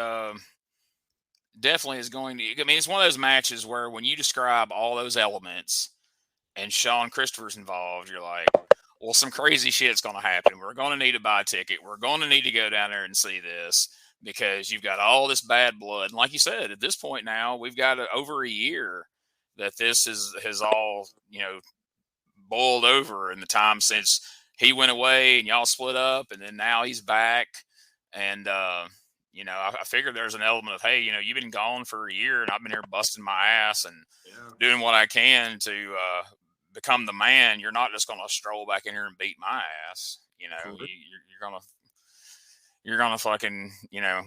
is going to. I mean, it's one of those matches where when you describe all those elements and Shean Christopher's involved, you're like, well, some crazy shit's going to happen. We're going to need to buy a ticket. We're going to need to go down there and see this because you've got all this bad blood. And like you said, at this point now, we've got over a year that this has all, boiled over in the time since he went away and y'all split up, and then now he's back. And, I figured there's an element of, hey, you've been gone for a year and I've been here busting my ass and doing what I can to become the man. You're not just going to stroll back in here and beat my ass. You're going to fucking,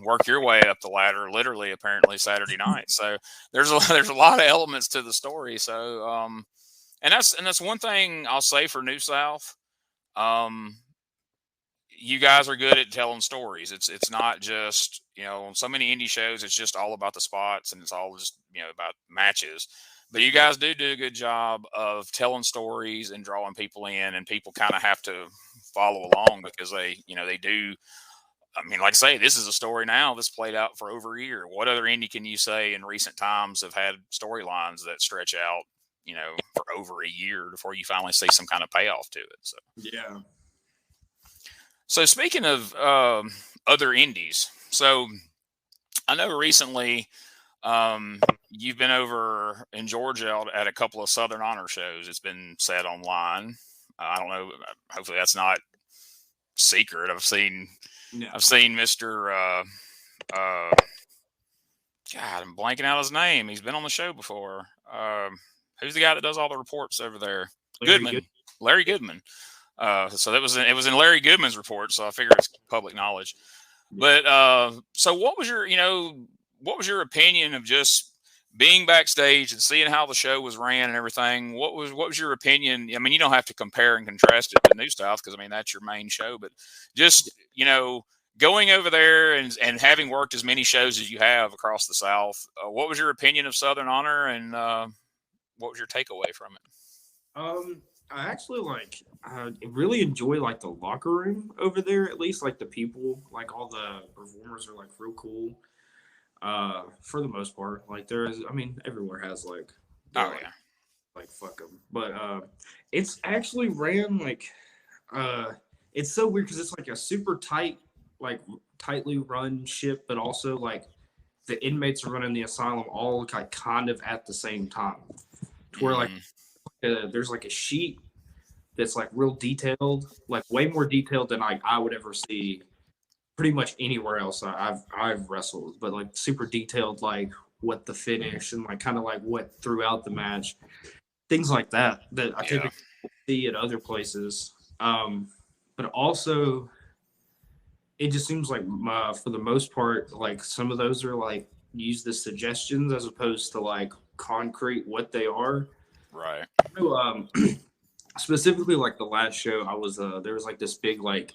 work your way up the ladder, literally, apparently Saturday night. So there's a lot of elements to the story. So, and that's one thing I'll say for New South. You guys are good at telling stories. It's not just, on so many indie shows, it's just all about the spots and it's all just, about matches. But you guys do a good job of telling stories and drawing people in, and people kind of have to follow along because they do. I mean, like I say, this is a story now that's played out for over a year. What other indie can you say in recent times have had storylines that stretch out, for over a year before you finally see some kind of payoff to it? So, yeah. So speaking of other indies, so I know recently you've been over in Georgia at a couple of Southern Honor shows. It's been said online. I don't know. Hopefully that's not secret. I've seen Mr. God, I'm blanking out his name. He's been on the show before. Who's the guy that does all the reports over there? Larry Goodman. So it was in Larry Goodman's report, so I figure it's public knowledge. But so what was your opinion of just being backstage and seeing how the show was ran and everything, what was your opinion? I mean, you don't have to compare and contrast it to New South because I mean that's your main show, but just going over there and having worked as many shows as you have across the South, what was your opinion of Southern Honor and what was your takeaway from it? I actually I really enjoy like the locker room over there. At least like the people, like all the performers are like real cool. For the most part, like there is. I mean, everywhere has like they're Oh yeah, like fuck them, but it's actually ran like uh, it's so weird because it's like a super tight, like tightly run ship, but also like the inmates are running the asylum all like kind of at the same time. To where like mm, there's like a sheet that's like real detailed, like way more detailed than like I would ever see pretty much anywhere else I've wrestled, but like super detailed, like what the finish and like kind of like what throughout the match, things like that I yeah, typically see at other places. But also, it just seems like for the most part, like some of those are like use the suggestions as opposed to like concrete what they are. right, So, specifically, like the last show, I was there was like this big like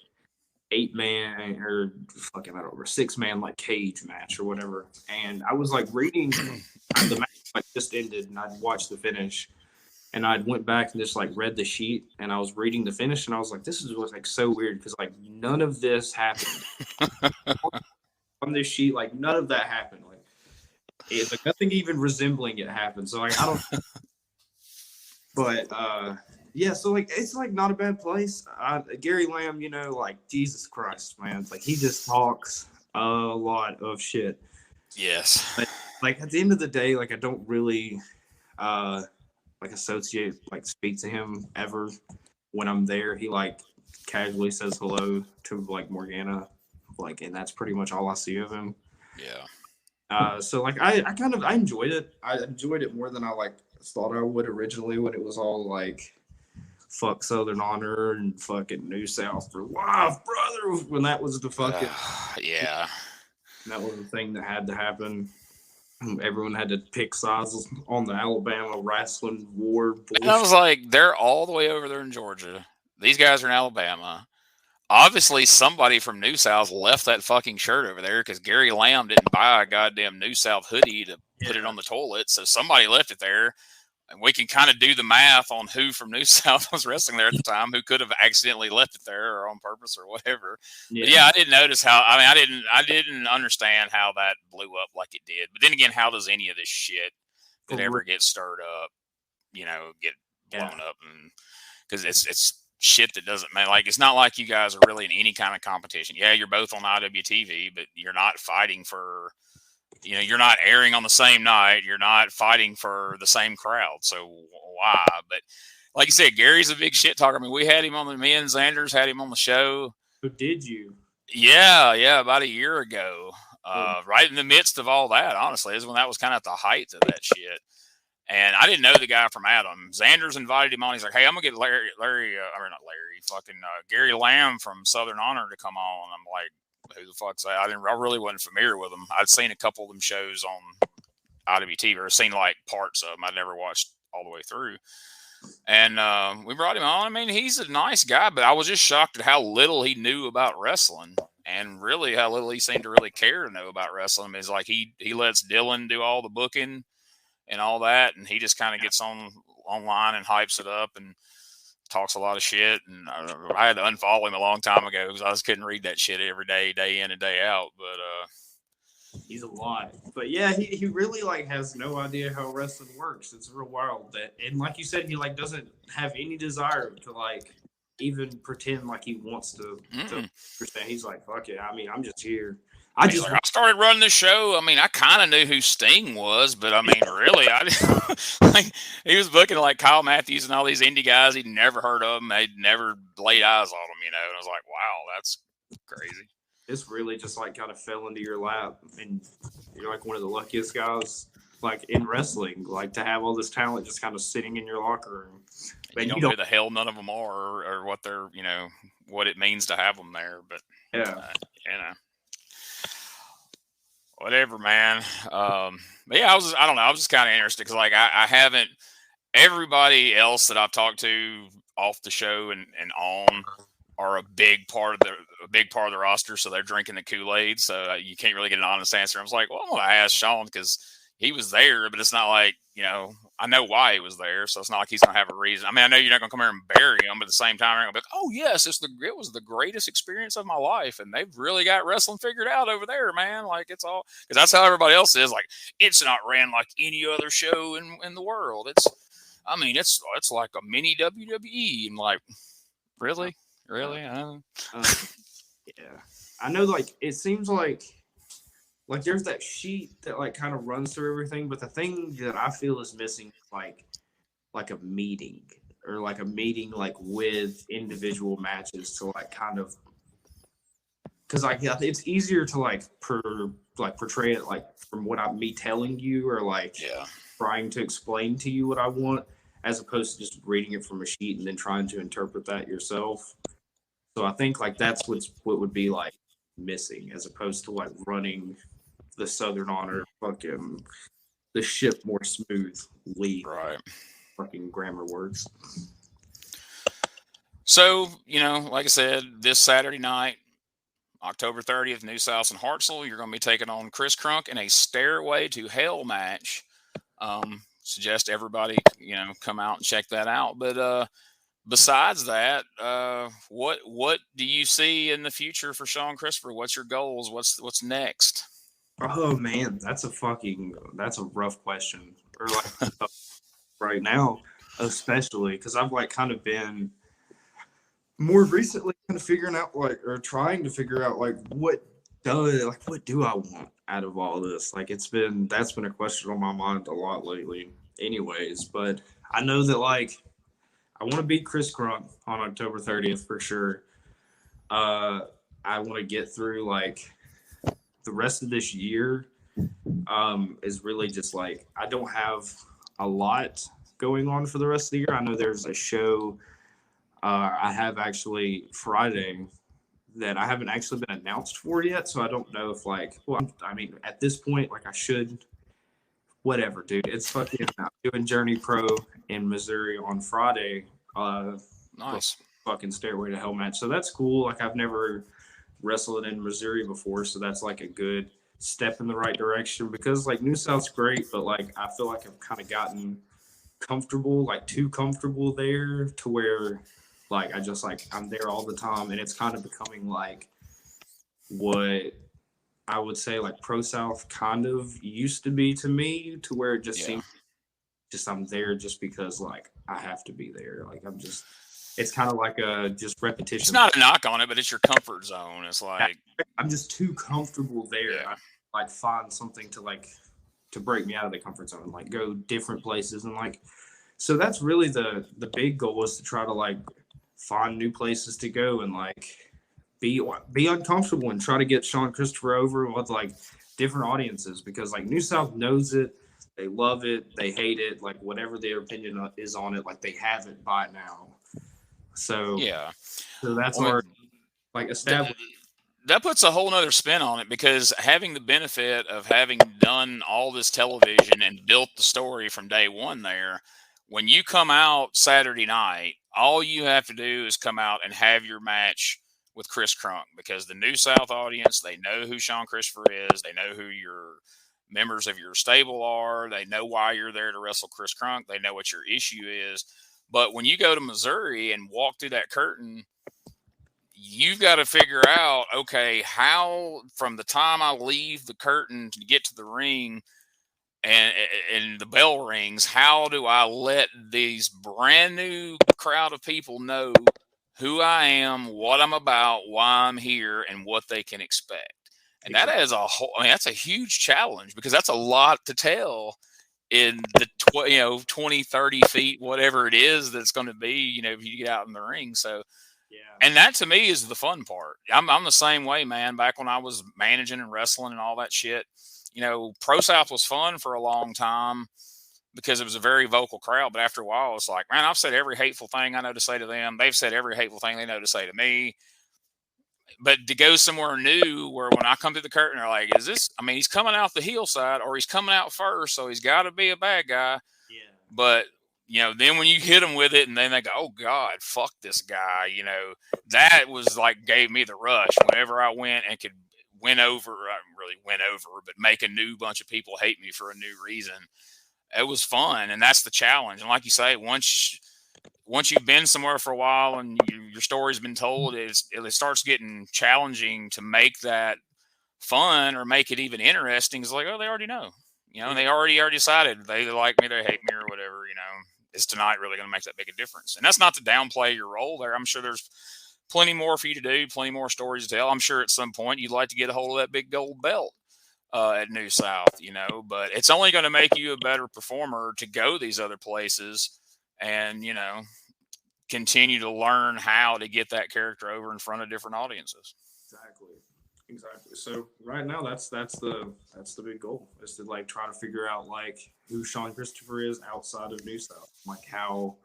8 man or fucking I don't remember 6 man like cage match or whatever, and I was like reading the match like just ended, and I'd watched the finish, and I went back and just like read the sheet, and I was reading the finish, and I was like, this is what's like so weird because like none of this happened on this sheet, like none of that happened, like it's like nothing even resembling it happened. So like I don't, but yeah, so like it's like not a bad place. Gary Lamb, like Jesus Christ, man, it's like he just talks a lot of shit. yes, But like at the end of the day, like I don't really uh like associate like speak to him ever when I'm there. He like casually says hello to like Morgana, like, and that's pretty much all I see of him. yeah. So like I enjoyed it. I enjoyed it more than I like thought I would originally when it was all like fuck Southern Honor and fucking New South for life, brother. When that was the fucking Yeah. that was the thing that had to happen. Everyone had to pick sides on the Alabama wrestling war And I bullshit. was like, they're all the way over there in Georgia. These guys are in Alabama. Obviously, somebody from New South left that fucking shirt over there because Gary Lamb didn't buy a goddamn New South hoodie to put it Yeah. on the toilet. So somebody left it there. And we can kind of do the math on who from New South was wrestling there at the time, who could have accidentally left it there or on purpose or whatever. But Yeah. yeah, I didn't notice how. I mean, I didn't understand how that blew up like it did. But then again, how does any of this shit For that real. ever gets stirred up, get Yeah. blown up? And because it's shit that doesn't matter. Like it's not like you guys are really in any kind of competition. Yeah, you're both on IWTV, but you're not fighting for. You're not airing on the same night. You're not fighting for the same crowd. So why? But like you said, Gary's a big shit talker. I mean, we had him on me and Xanders had him on the show. Who did you? Yeah, about a year ago. Oh, Right in the midst of all that, honestly, is when that was kind of at the height of that shit. And I didn't know the guy from Adam. Xanders invited him on. He's like, "Hey, I'm gonna get Larry, or not Larry, fucking Gary Lamb from Southern Honor to come on." I'm like, "Who the fuck's that?" I really wasn't familiar with him. I'd seen a couple of them shows on IWTV, or seen like parts of them. I'd never watched all the way through. And we brought him on. I mean, he's a nice guy, but I was just shocked at how little he knew about wrestling, and really how little he seemed to really care to know about wrestling. It's like he lets Dylan do all the booking and all that, and he just kind of gets online and hypes it up and talks a lot of shit. And I had to unfollow him a long time ago because I just couldn't read that shit every day in and day out. But he's a lot. But yeah, he really like has no idea how wrestling works. It's real wild that, and like you said, he like doesn't have any desire to like even pretend like he wants to understand. He's like, fuck it. I mean, I'm just here. I he's just like, I started running the show. I mean, I kind of knew who Sting was, but I mean, really, I like he was booking like Kyle Matthews and all these indie guys he'd never heard of them. They'd never laid eyes on them, And I was like, wow, that's crazy. it's really just like kind of fell into your lap, and you're like one of the luckiest guys like in wrestling, like to have all this talent just kind of sitting in your locker room. You And don't know who the hell none of them are, or what they're, what it means to have them there. But yeah. uh, you know, Whatever, man. But yeah, I don't know. I was just kind of interested because like I haven't everybody else that I've talked to off the show and on are a big part of the roster, so they're drinking the Kool-Aid. So you can't really get an honest answer. I was like, well, I'm gonna ask Sean because he was there, but it's not like I know why he was there, so it's not like he's gonna have a reason. I mean, I know you're not gonna come here and bury him, but at the same time, you're gonna be like, oh yes, it was the greatest experience of my life, and they've really got wrestling figured out over there, man. Like it's all because that's how everybody else is. Like it's not ran like any other show in the world. I mean, it's like a mini WWE, and like Uh, really, uh, really. uh, yeah, I know. Like it seems like there's that sheet that like kind of runs through everything, but the thing that I feel is missing is like a meeting or like a meeting like with individual matches to like kind of because like yeah, it's easier to like portray it like from what I'm me telling you or like Yeah. trying to explain to you what I want as opposed to just reading it from a sheet and then trying to interpret that yourself. So I think like that's what would be like missing as opposed to like running the Southern Honor fucking the ship more smoothly. Right. Fucking grammar words. So, like I said, this Saturday night, October 30th, New South and Hartselle, you're going to be taking on Chris Crunk in a Stairway to Hell match. Suggest everybody, come out and check that out. But besides that, what do you see in the future for Shean Christopher? What's your goals? What's next? Oh man, that's a rough question. Or like right now, especially because I've like kind of been more recently kind of figuring out like or trying to figure out like what do I want out of all this? Like that's been a question on my mind a lot lately. Anyways, but I know that like I want to beat Chris Crunk on October 30th for sure. Uh, I want to get through like the rest of this year. Is really just like I don't have a lot going on for the rest of the year. I know there's a show I have actually Friday that I haven't actually been announced for yet, so I don't know if like well I mean at this point like I should whatever dude. It's fucking I'm doing Journey Pro in Missouri on Friday. For Nice. fucking Stairway to Hell match. So that's cool. Like I've never wrestled in Missouri before, so that's like a good step in the right direction because like New South's great, but like I feel like I've kind of gotten comfortable, like too comfortable there to where like I just like I'm there all the time and it's kind of becoming like what I would say like Pro South kind of used to be to me to where it just Yeah. seems just I'm there just because like I have to be there. Like I'm just it's kind of like a just It's repetition. not a knock on it, but it's your comfort zone. It's like, I'm just too comfortable there. yeah, I like find something to like to break me out of the comfort zone, like go different places and like so that's really the big goal is to try to like find new places to go and like be uncomfortable and try to get Shean Christopher over with like different audiences because like New South knows it, they love it, they hate it, like whatever their opinion is on it, like they have it by now. So yeah. so that's Well, our like th- established. that puts a whole nother spin on it because having the benefit of having done all this television and built the story from day one there, when you come out Saturday night, all you have to do is come out and have your match with Chris Crunk because the New South audience, they know who Shean Christopher is. They know who your members of your stable are. They know why you're there to wrestle Chris Crunk. They know what your issue is. But when you go to Missouri and walk through that curtain, you've got to figure out, okay, how from the time I leave the curtain to get to the ring and the bell rings, how do I let these brand new crowd of people know who I am, what I'm about, why I'm here, and what they can expect? And that Exactly. is that's a huge challenge because that's a lot to tell in the 20, 30 feet, whatever it is that's going to be, if you get out in the ring. So Yeah. and that to me is the fun part. I'm the same way, man. Back when I was managing and wrestling and all that shit, Pro South was fun for a long time because it was a very vocal crowd. But after a while, it's like, man, I've said every hateful thing I know to say to them. They've said every hateful thing they know to say to me. but to go somewhere new where when I come through the curtain, they're like, is this, I mean, he's coming out the heel side or he's coming out first, so he's got to be a bad guy. Yeah. But, then when you hit them with it and then they go, oh God, fuck this guy, that was like, gave me the rush whenever I went and could win over, I didn't really win over, but make a new bunch of people hate me for a new reason. It was fun. And that's the challenge. And like you say, once you've been somewhere for a while and your story's been told, it starts getting challenging to make that fun or make it even interesting. It's like, oh, they already know, and Yeah. they already decided they like me, they hate me, or whatever. Is tonight really going to make that big a difference? And that's not to downplay your role there. I'm sure there's plenty more for you to do, plenty more stories to tell. I'm sure at some point you'd like to get a hold of that big gold belt at New South, but it's only going to make you a better performer to go these other places and, continue to learn how to get that character over in front of different audiences. Exactly. Exactly. So right now that's the big goal is to like try to figure out like who Shean Christopher is outside of New South, like how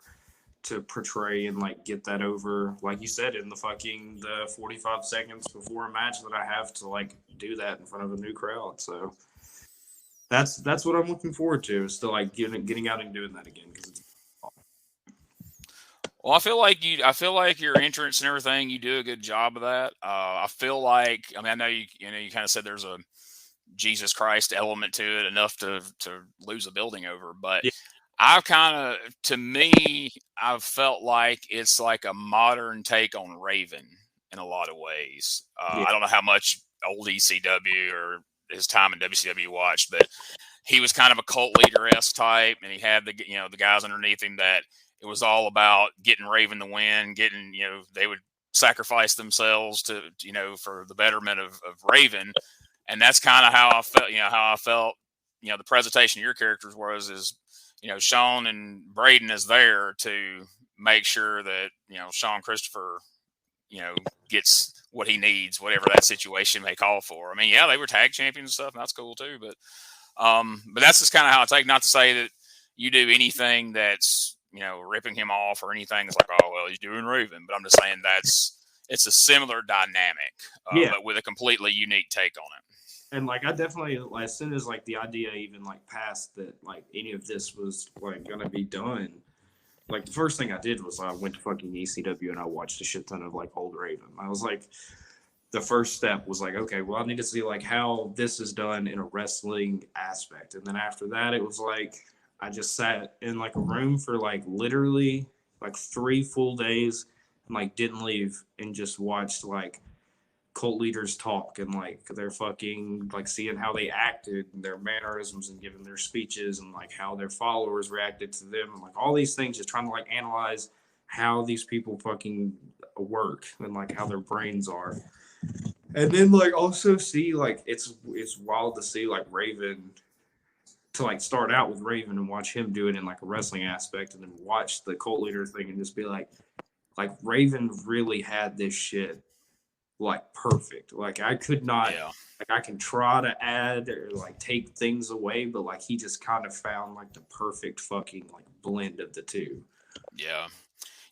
to portray and like get that over, like you said, in the 45 seconds before a match that I have to like do that in front of a new crowd. So that's what I'm looking forward to is to like getting out and doing that again because it's Well, I feel like your entrance and everything, you do a good job of that. I feel like, I mean, I know you kind of said there's a Jesus Christ element to it enough to lose a building over, but yeah, I've kind of, to me, I've felt like it's like a modern take on Raven in a lot of ways. yeah, I don't know how much old ECW or his time in WCW you watched, but he was kind of a cult leader-esque type, and he had the guys underneath him that it was all about getting Raven the win, getting, they would sacrifice themselves to, for the betterment of Raven. And that's kind of how I felt, the presentation of your characters is, Sean and Braden is there to make sure that, Shean Christopher, gets what he needs, whatever that situation may call for. I mean, yeah, they were tag champions and stuff, and that's cool too. But that's just kind of how I take. Not to say that you do anything that's ripping him off or anything. It's like, oh well, he's doing Raven. But I'm just saying it's a similar dynamic, yeah. but with a completely unique take on it. And like I definitely like, as soon as like the idea even like passed that like any of this was like gonna be done, like the first thing I did was I went to fucking ECW and I watched a shit ton of like old Raven. I was like, the first step was like, okay, well I need to see like how this is done in a wrestling aspect, and then after that it was like I just sat in like a room for like literally like 3 full days and like didn't leave and just watched like cult leaders talk and like they're fucking like seeing how they acted and their mannerisms and giving their speeches and like how their followers reacted to them and like all these things, just trying to like analyze how these people fucking work and like how their brains are. And then like also see like it's wild to see like Raven, to like start out with Raven and watch him do it in like a wrestling aspect and then watch the cult leader thing and just be like Raven really had this shit like perfect. Like I could not, Yeah. like I can try to add or like take things away, but like he just kind of found like the perfect fucking like blend of the two. Yeah.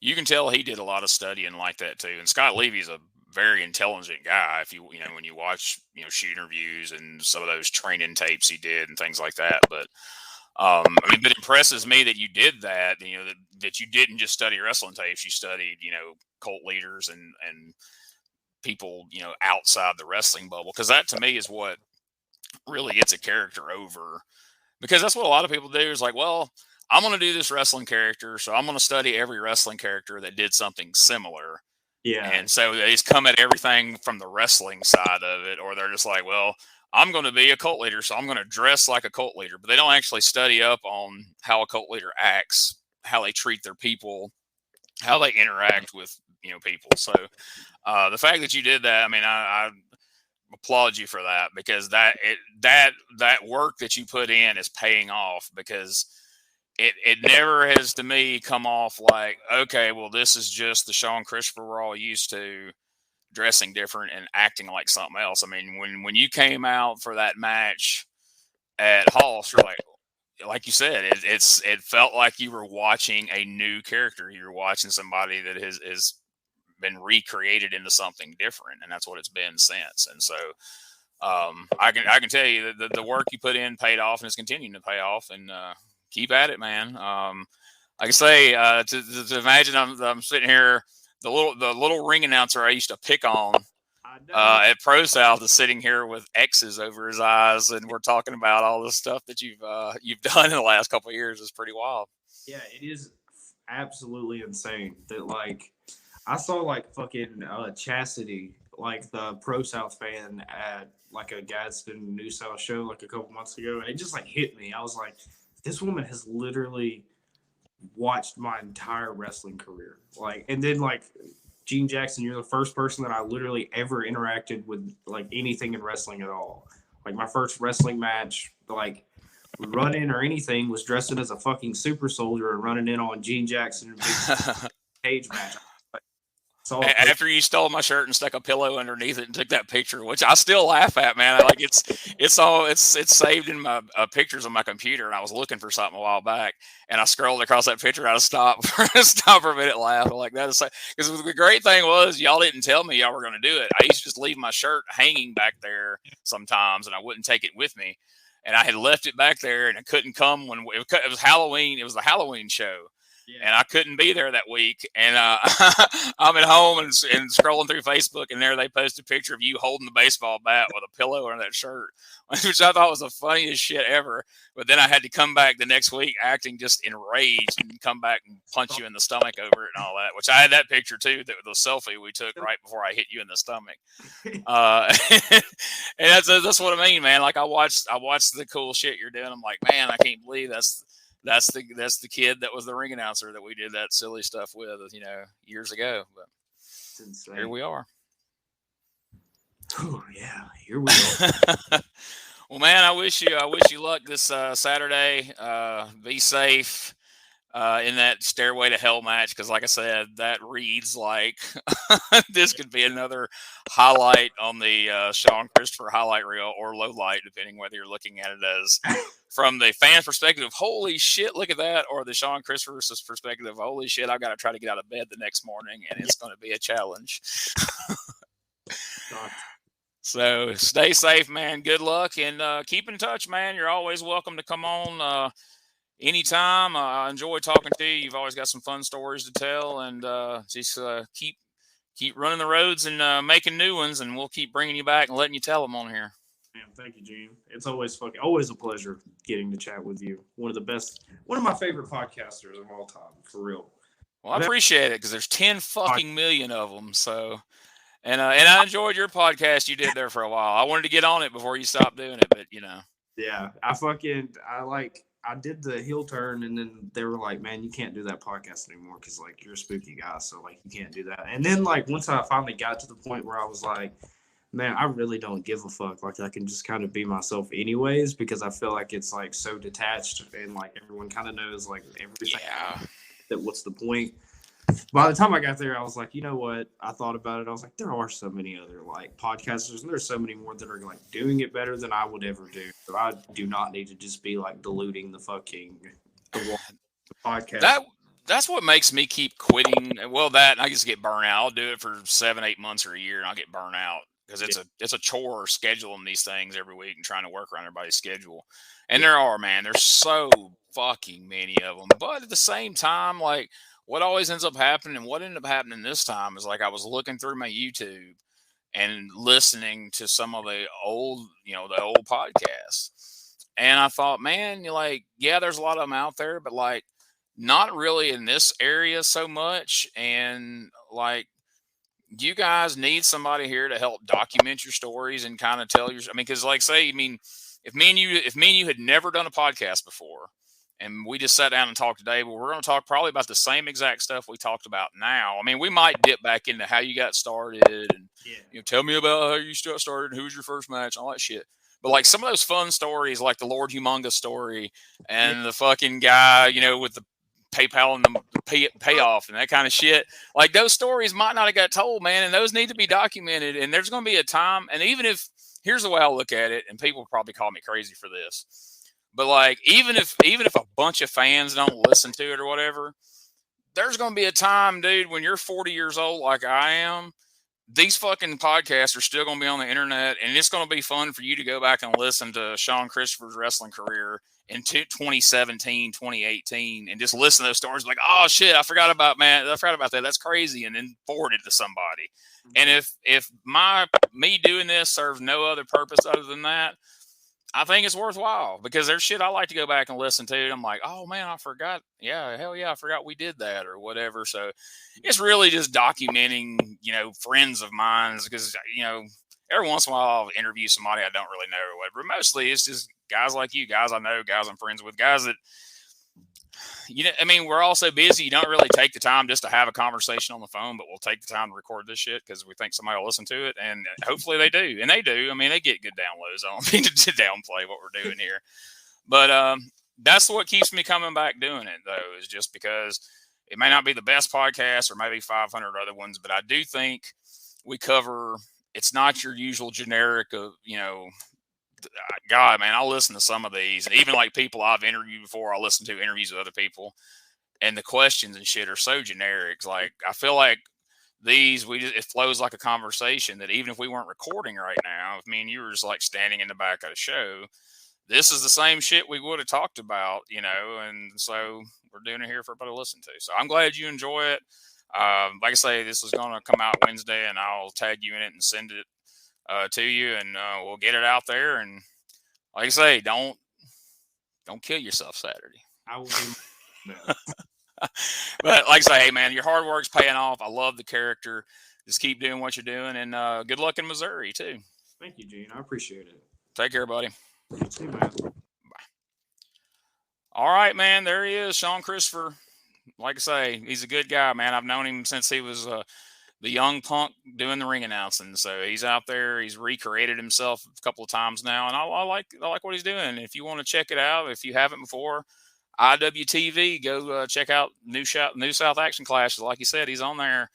You can tell he did a lot of studying like that too. And Scott Levy's a very intelligent guy. If when you watch, shoot interviews and some of those training tapes he did and things like that. But I mean, it impresses me that you did that. That you didn't just study wrestling tapes. You studied, cult leaders and people, outside the wrestling bubble. Because that to me is what really gets a character over. Because that's what a lot of people do. Is like, well, I'm going to do this wrestling character, so I'm going to study every wrestling character that did something similar. Yeah. And so they just come at everything from the wrestling side of it, or they're just like, well, I'm going to be a cult leader, so I'm going to dress like a cult leader. But they don't actually study up on how a cult leader acts, how they treat their people, how they interact with people. So the fact that you did that, I mean, I applaud you for that, because that work that you put in is paying off, because it never has to me come off like, okay, well, this is just the Shean Christopher we're all used to, dressing different and acting like something else. I mean, when you came out for that match at Hoss, you're like you said, it felt like you were watching a new character. You were watching somebody that is been recreated into something different, and that's what it's been since. And so I can tell you that the work you put in paid off, and it's continuing to pay off. And keep at it, man. Like I say, to imagine I'm sitting here, the little ring announcer I used to pick on at Pro South is sitting here with X's over his eyes, and we're talking about all the stuff that you've done in the last couple of years. Is pretty wild. Yeah, it is absolutely insane that like I saw like fucking Chastity, like the Pro South fan at like a Gadsden New South show like a couple months ago, and it just like hit me. I was like, this woman has literally watched my entire wrestling career. Like, and then like Gene Jackson, you're the first person that I literally ever interacted with like anything in wrestling at all. Like my first wrestling match, like run in or anything, was dressing as a fucking super soldier and running in on Gene Jackson in a big cage match. After you stole my shirt and stuck a pillow underneath it and took that picture, which I still laugh at, man. Like it's saved in my pictures on my computer, and I was looking for something a while back, and I scrolled across that picture. And I stop for a minute, laugh like that. Because the great thing was y'all didn't tell me y'all were going to do it. I used to just leave my shirt hanging back there sometimes, and I wouldn't take it with me. And I had left it back there, and it couldn't come when it was Halloween. It was the Halloween show. Yeah. And I couldn't be there that week. And I'm at home and scrolling through Facebook, and there they post a picture of you holding the baseball bat with a pillow under that shirt, which I thought was the funniest shit ever. But then I had to come back the next week acting just enraged and come back and punch you in the stomach over it and all that, which I had that picture too, the selfie we took right before I hit you in the stomach. And that's what I mean, man. Like I watched the cool shit you're doing. I'm like, man, I can't believe that's the kid that was the ring announcer that we did that silly stuff with, years ago. But here we are. Oh yeah, here we are. Well, man, I wish you luck this Saturday. Be safe in that Stairway to Hell match, because like I said, that reads like this could be another highlight on the Shean Christopher highlight reel, or low light, depending whether you're looking at it as from the fan perspective of holy shit, look at that, or the Shean Christopher's perspective of holy shit, I've got to try to get out of bed the next morning, and it's going to be a challenge. So stay safe, man. Good luck, and keep in touch, man. You're always welcome to come on anytime. I enjoy talking to you. You've always got some fun stories to tell, and just keep running the roads and making new ones, and we'll keep bringing you back and letting you tell them on here. Man, thank you, Gene. It's always a pleasure getting to chat with you. One of my favorite podcasters of all time, for real. Well, I appreciate it, because there's 10 fucking million of them. So, and I enjoyed your podcast you did there for a while. I wanted to get on it before you stopped doing it, but Yeah, I did the heel turn, and then they were like, man, you can't do that podcast anymore because, like, you're a spooky guy, so, like, you can't do that. And then, like, once I finally got to the point where I was like, man, I really don't give a fuck. Like, I can just kind of be myself anyways, because I feel like it's, like, so detached, and, like, everyone kind of knows, like, everything. Yeah. That what's the point? By the time I got there, I was like, you know what? I thought about it. I was like, there are so many other like podcasters, and there's so many more that are like doing it better than I would ever do. So I do not need to just be like diluting the podcast. That's what makes me keep quitting. Well, that I just get burnt out. I'll do it for 7-8 months or a year, and I'll get burnt out because it's a chore scheduling these things every week and trying to work around everybody's schedule. And there's so fucking many of them. But at the same time, like, what always ends up happening, and what ended up happening this time, is like I was looking through my YouTube and listening to some of the old podcasts, and I thought, man, there's a lot of them out there, but like not really in this area so much, and like you guys need somebody here to help document your stories and kind of tell your. I mean, because if me and you had never done a podcast before, and we just sat down and talked today, but we're going to talk probably about the same exact stuff we talked about now. I mean, we might dip back into how you got started and tell me about how you started, who was your first match, all that shit. But like some of those fun stories, like the Lord Humongous story and the fucking guy, with the PayPal and the payoff and that kind of shit, like those stories might not have got told, man, and those need to be documented. And there's going to be a time, and here's the way I look at it, and people probably call me crazy for this, but like even if a bunch of fans don't listen to it or whatever, there's going to be a time, dude, when you're 40 years old like I am, these fucking podcasts are still going to be on the internet, and it's going to be fun for you to go back and listen to Shean Christopher's wrestling career in 2017, 2018, and just listen to those stories like, oh shit, I forgot about that. That's crazy. And then forward it to somebody. And if me doing this serves no other purpose other than that, I think it's worthwhile, because there's shit I like to go back and listen to. And I'm like, oh man, I forgot. Yeah, hell yeah, I forgot we did that or whatever. So it's really just documenting, friends of mine, because, every once in a while I'll interview somebody I don't really know or whatever. But mostly it's just guys like you, guys I know, guys I'm friends with, guys that, we're all so busy. You don't really take the time just to have a conversation on the phone, but we'll take the time to record this shit because we think somebody will listen to it, and hopefully they do. And they do. They get good downloads. I don't mean to downplay what we're doing here, but that's what keeps me coming back doing it, though, is just because it may not be the best podcast or maybe 500 other ones, but I do think we cover. It's not your usual generic of God, man, I'll listen to some of these, and even like people I've interviewed before, I'll listen to interviews with other people, and the questions and shit are so generic. Like, I feel like it flows like a conversation that even if we weren't recording right now, if me and you were just like standing in the back of the show, this is the same shit we would have talked about, and so we're doing it here for everybody to listen to. So I'm glad you enjoy it. Like I say, this is going to come out Wednesday, and I'll tag you in it and send it to you, and we'll get it out there. And like I say, don't kill yourself Saturday. I will do my But like I say, hey man, your hard work's paying off. I love the character. Just keep doing what you're doing, and good luck in Missouri too. Thank you, Gene. I appreciate it. Take care, buddy. See you, man. Bye. All right, man. There he is, Shean Christopher. Like I say, he's a good guy, man. I've known him since he was the young punk doing the ring announcing. So he's out there. He's recreated himself a couple of times now, and I like what he's doing. If you want to check it out, if you haven't before, IWTV, go check out New South Action Clashes. Like you said, he's on there,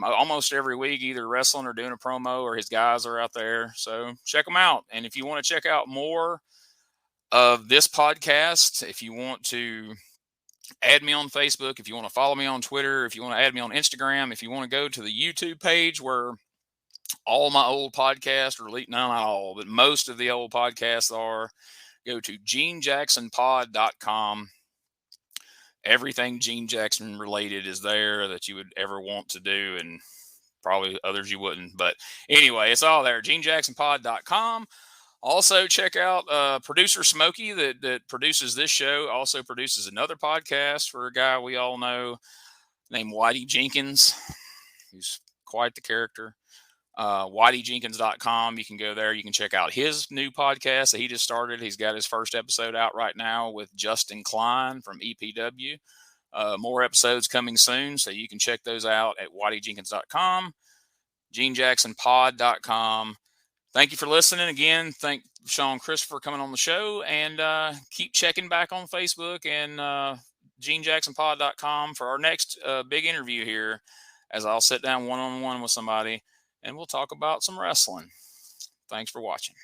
almost every week, either wrestling or doing a promo, or his guys are out there. So check them out. And if you want to check out more of this podcast, if you want to add me on Facebook, if you want to follow me on Twitter, if you want to add me on Instagram, if you want to go to the YouTube page where all my old podcasts, or not all, but most of the old podcasts are, go to GeneJacksonPod.com. Everything Gene Jackson related is there that you would ever want to do, and probably others you wouldn't. But anyway, it's all there, GeneJacksonPod.com. Also, check out producer Smokey that produces this show. Also produces another podcast for a guy we all know named Whitey Jenkins, who's quite the character. WhiteyJenkins.com. You can go there. You can check out his new podcast that he just started. He's got his first episode out right now with Justin Klein from EPW. More episodes coming soon, so you can check those out at WhiteyJenkins.com, GeneJacksonPod.com. Thank you for listening again. Thank Shean Christopher for coming on the show, and keep checking back on Facebook and GeneJacksonPod.com for our next big interview here, as I'll sit down one-on-one with somebody and we'll talk about some wrestling. Thanks for watching.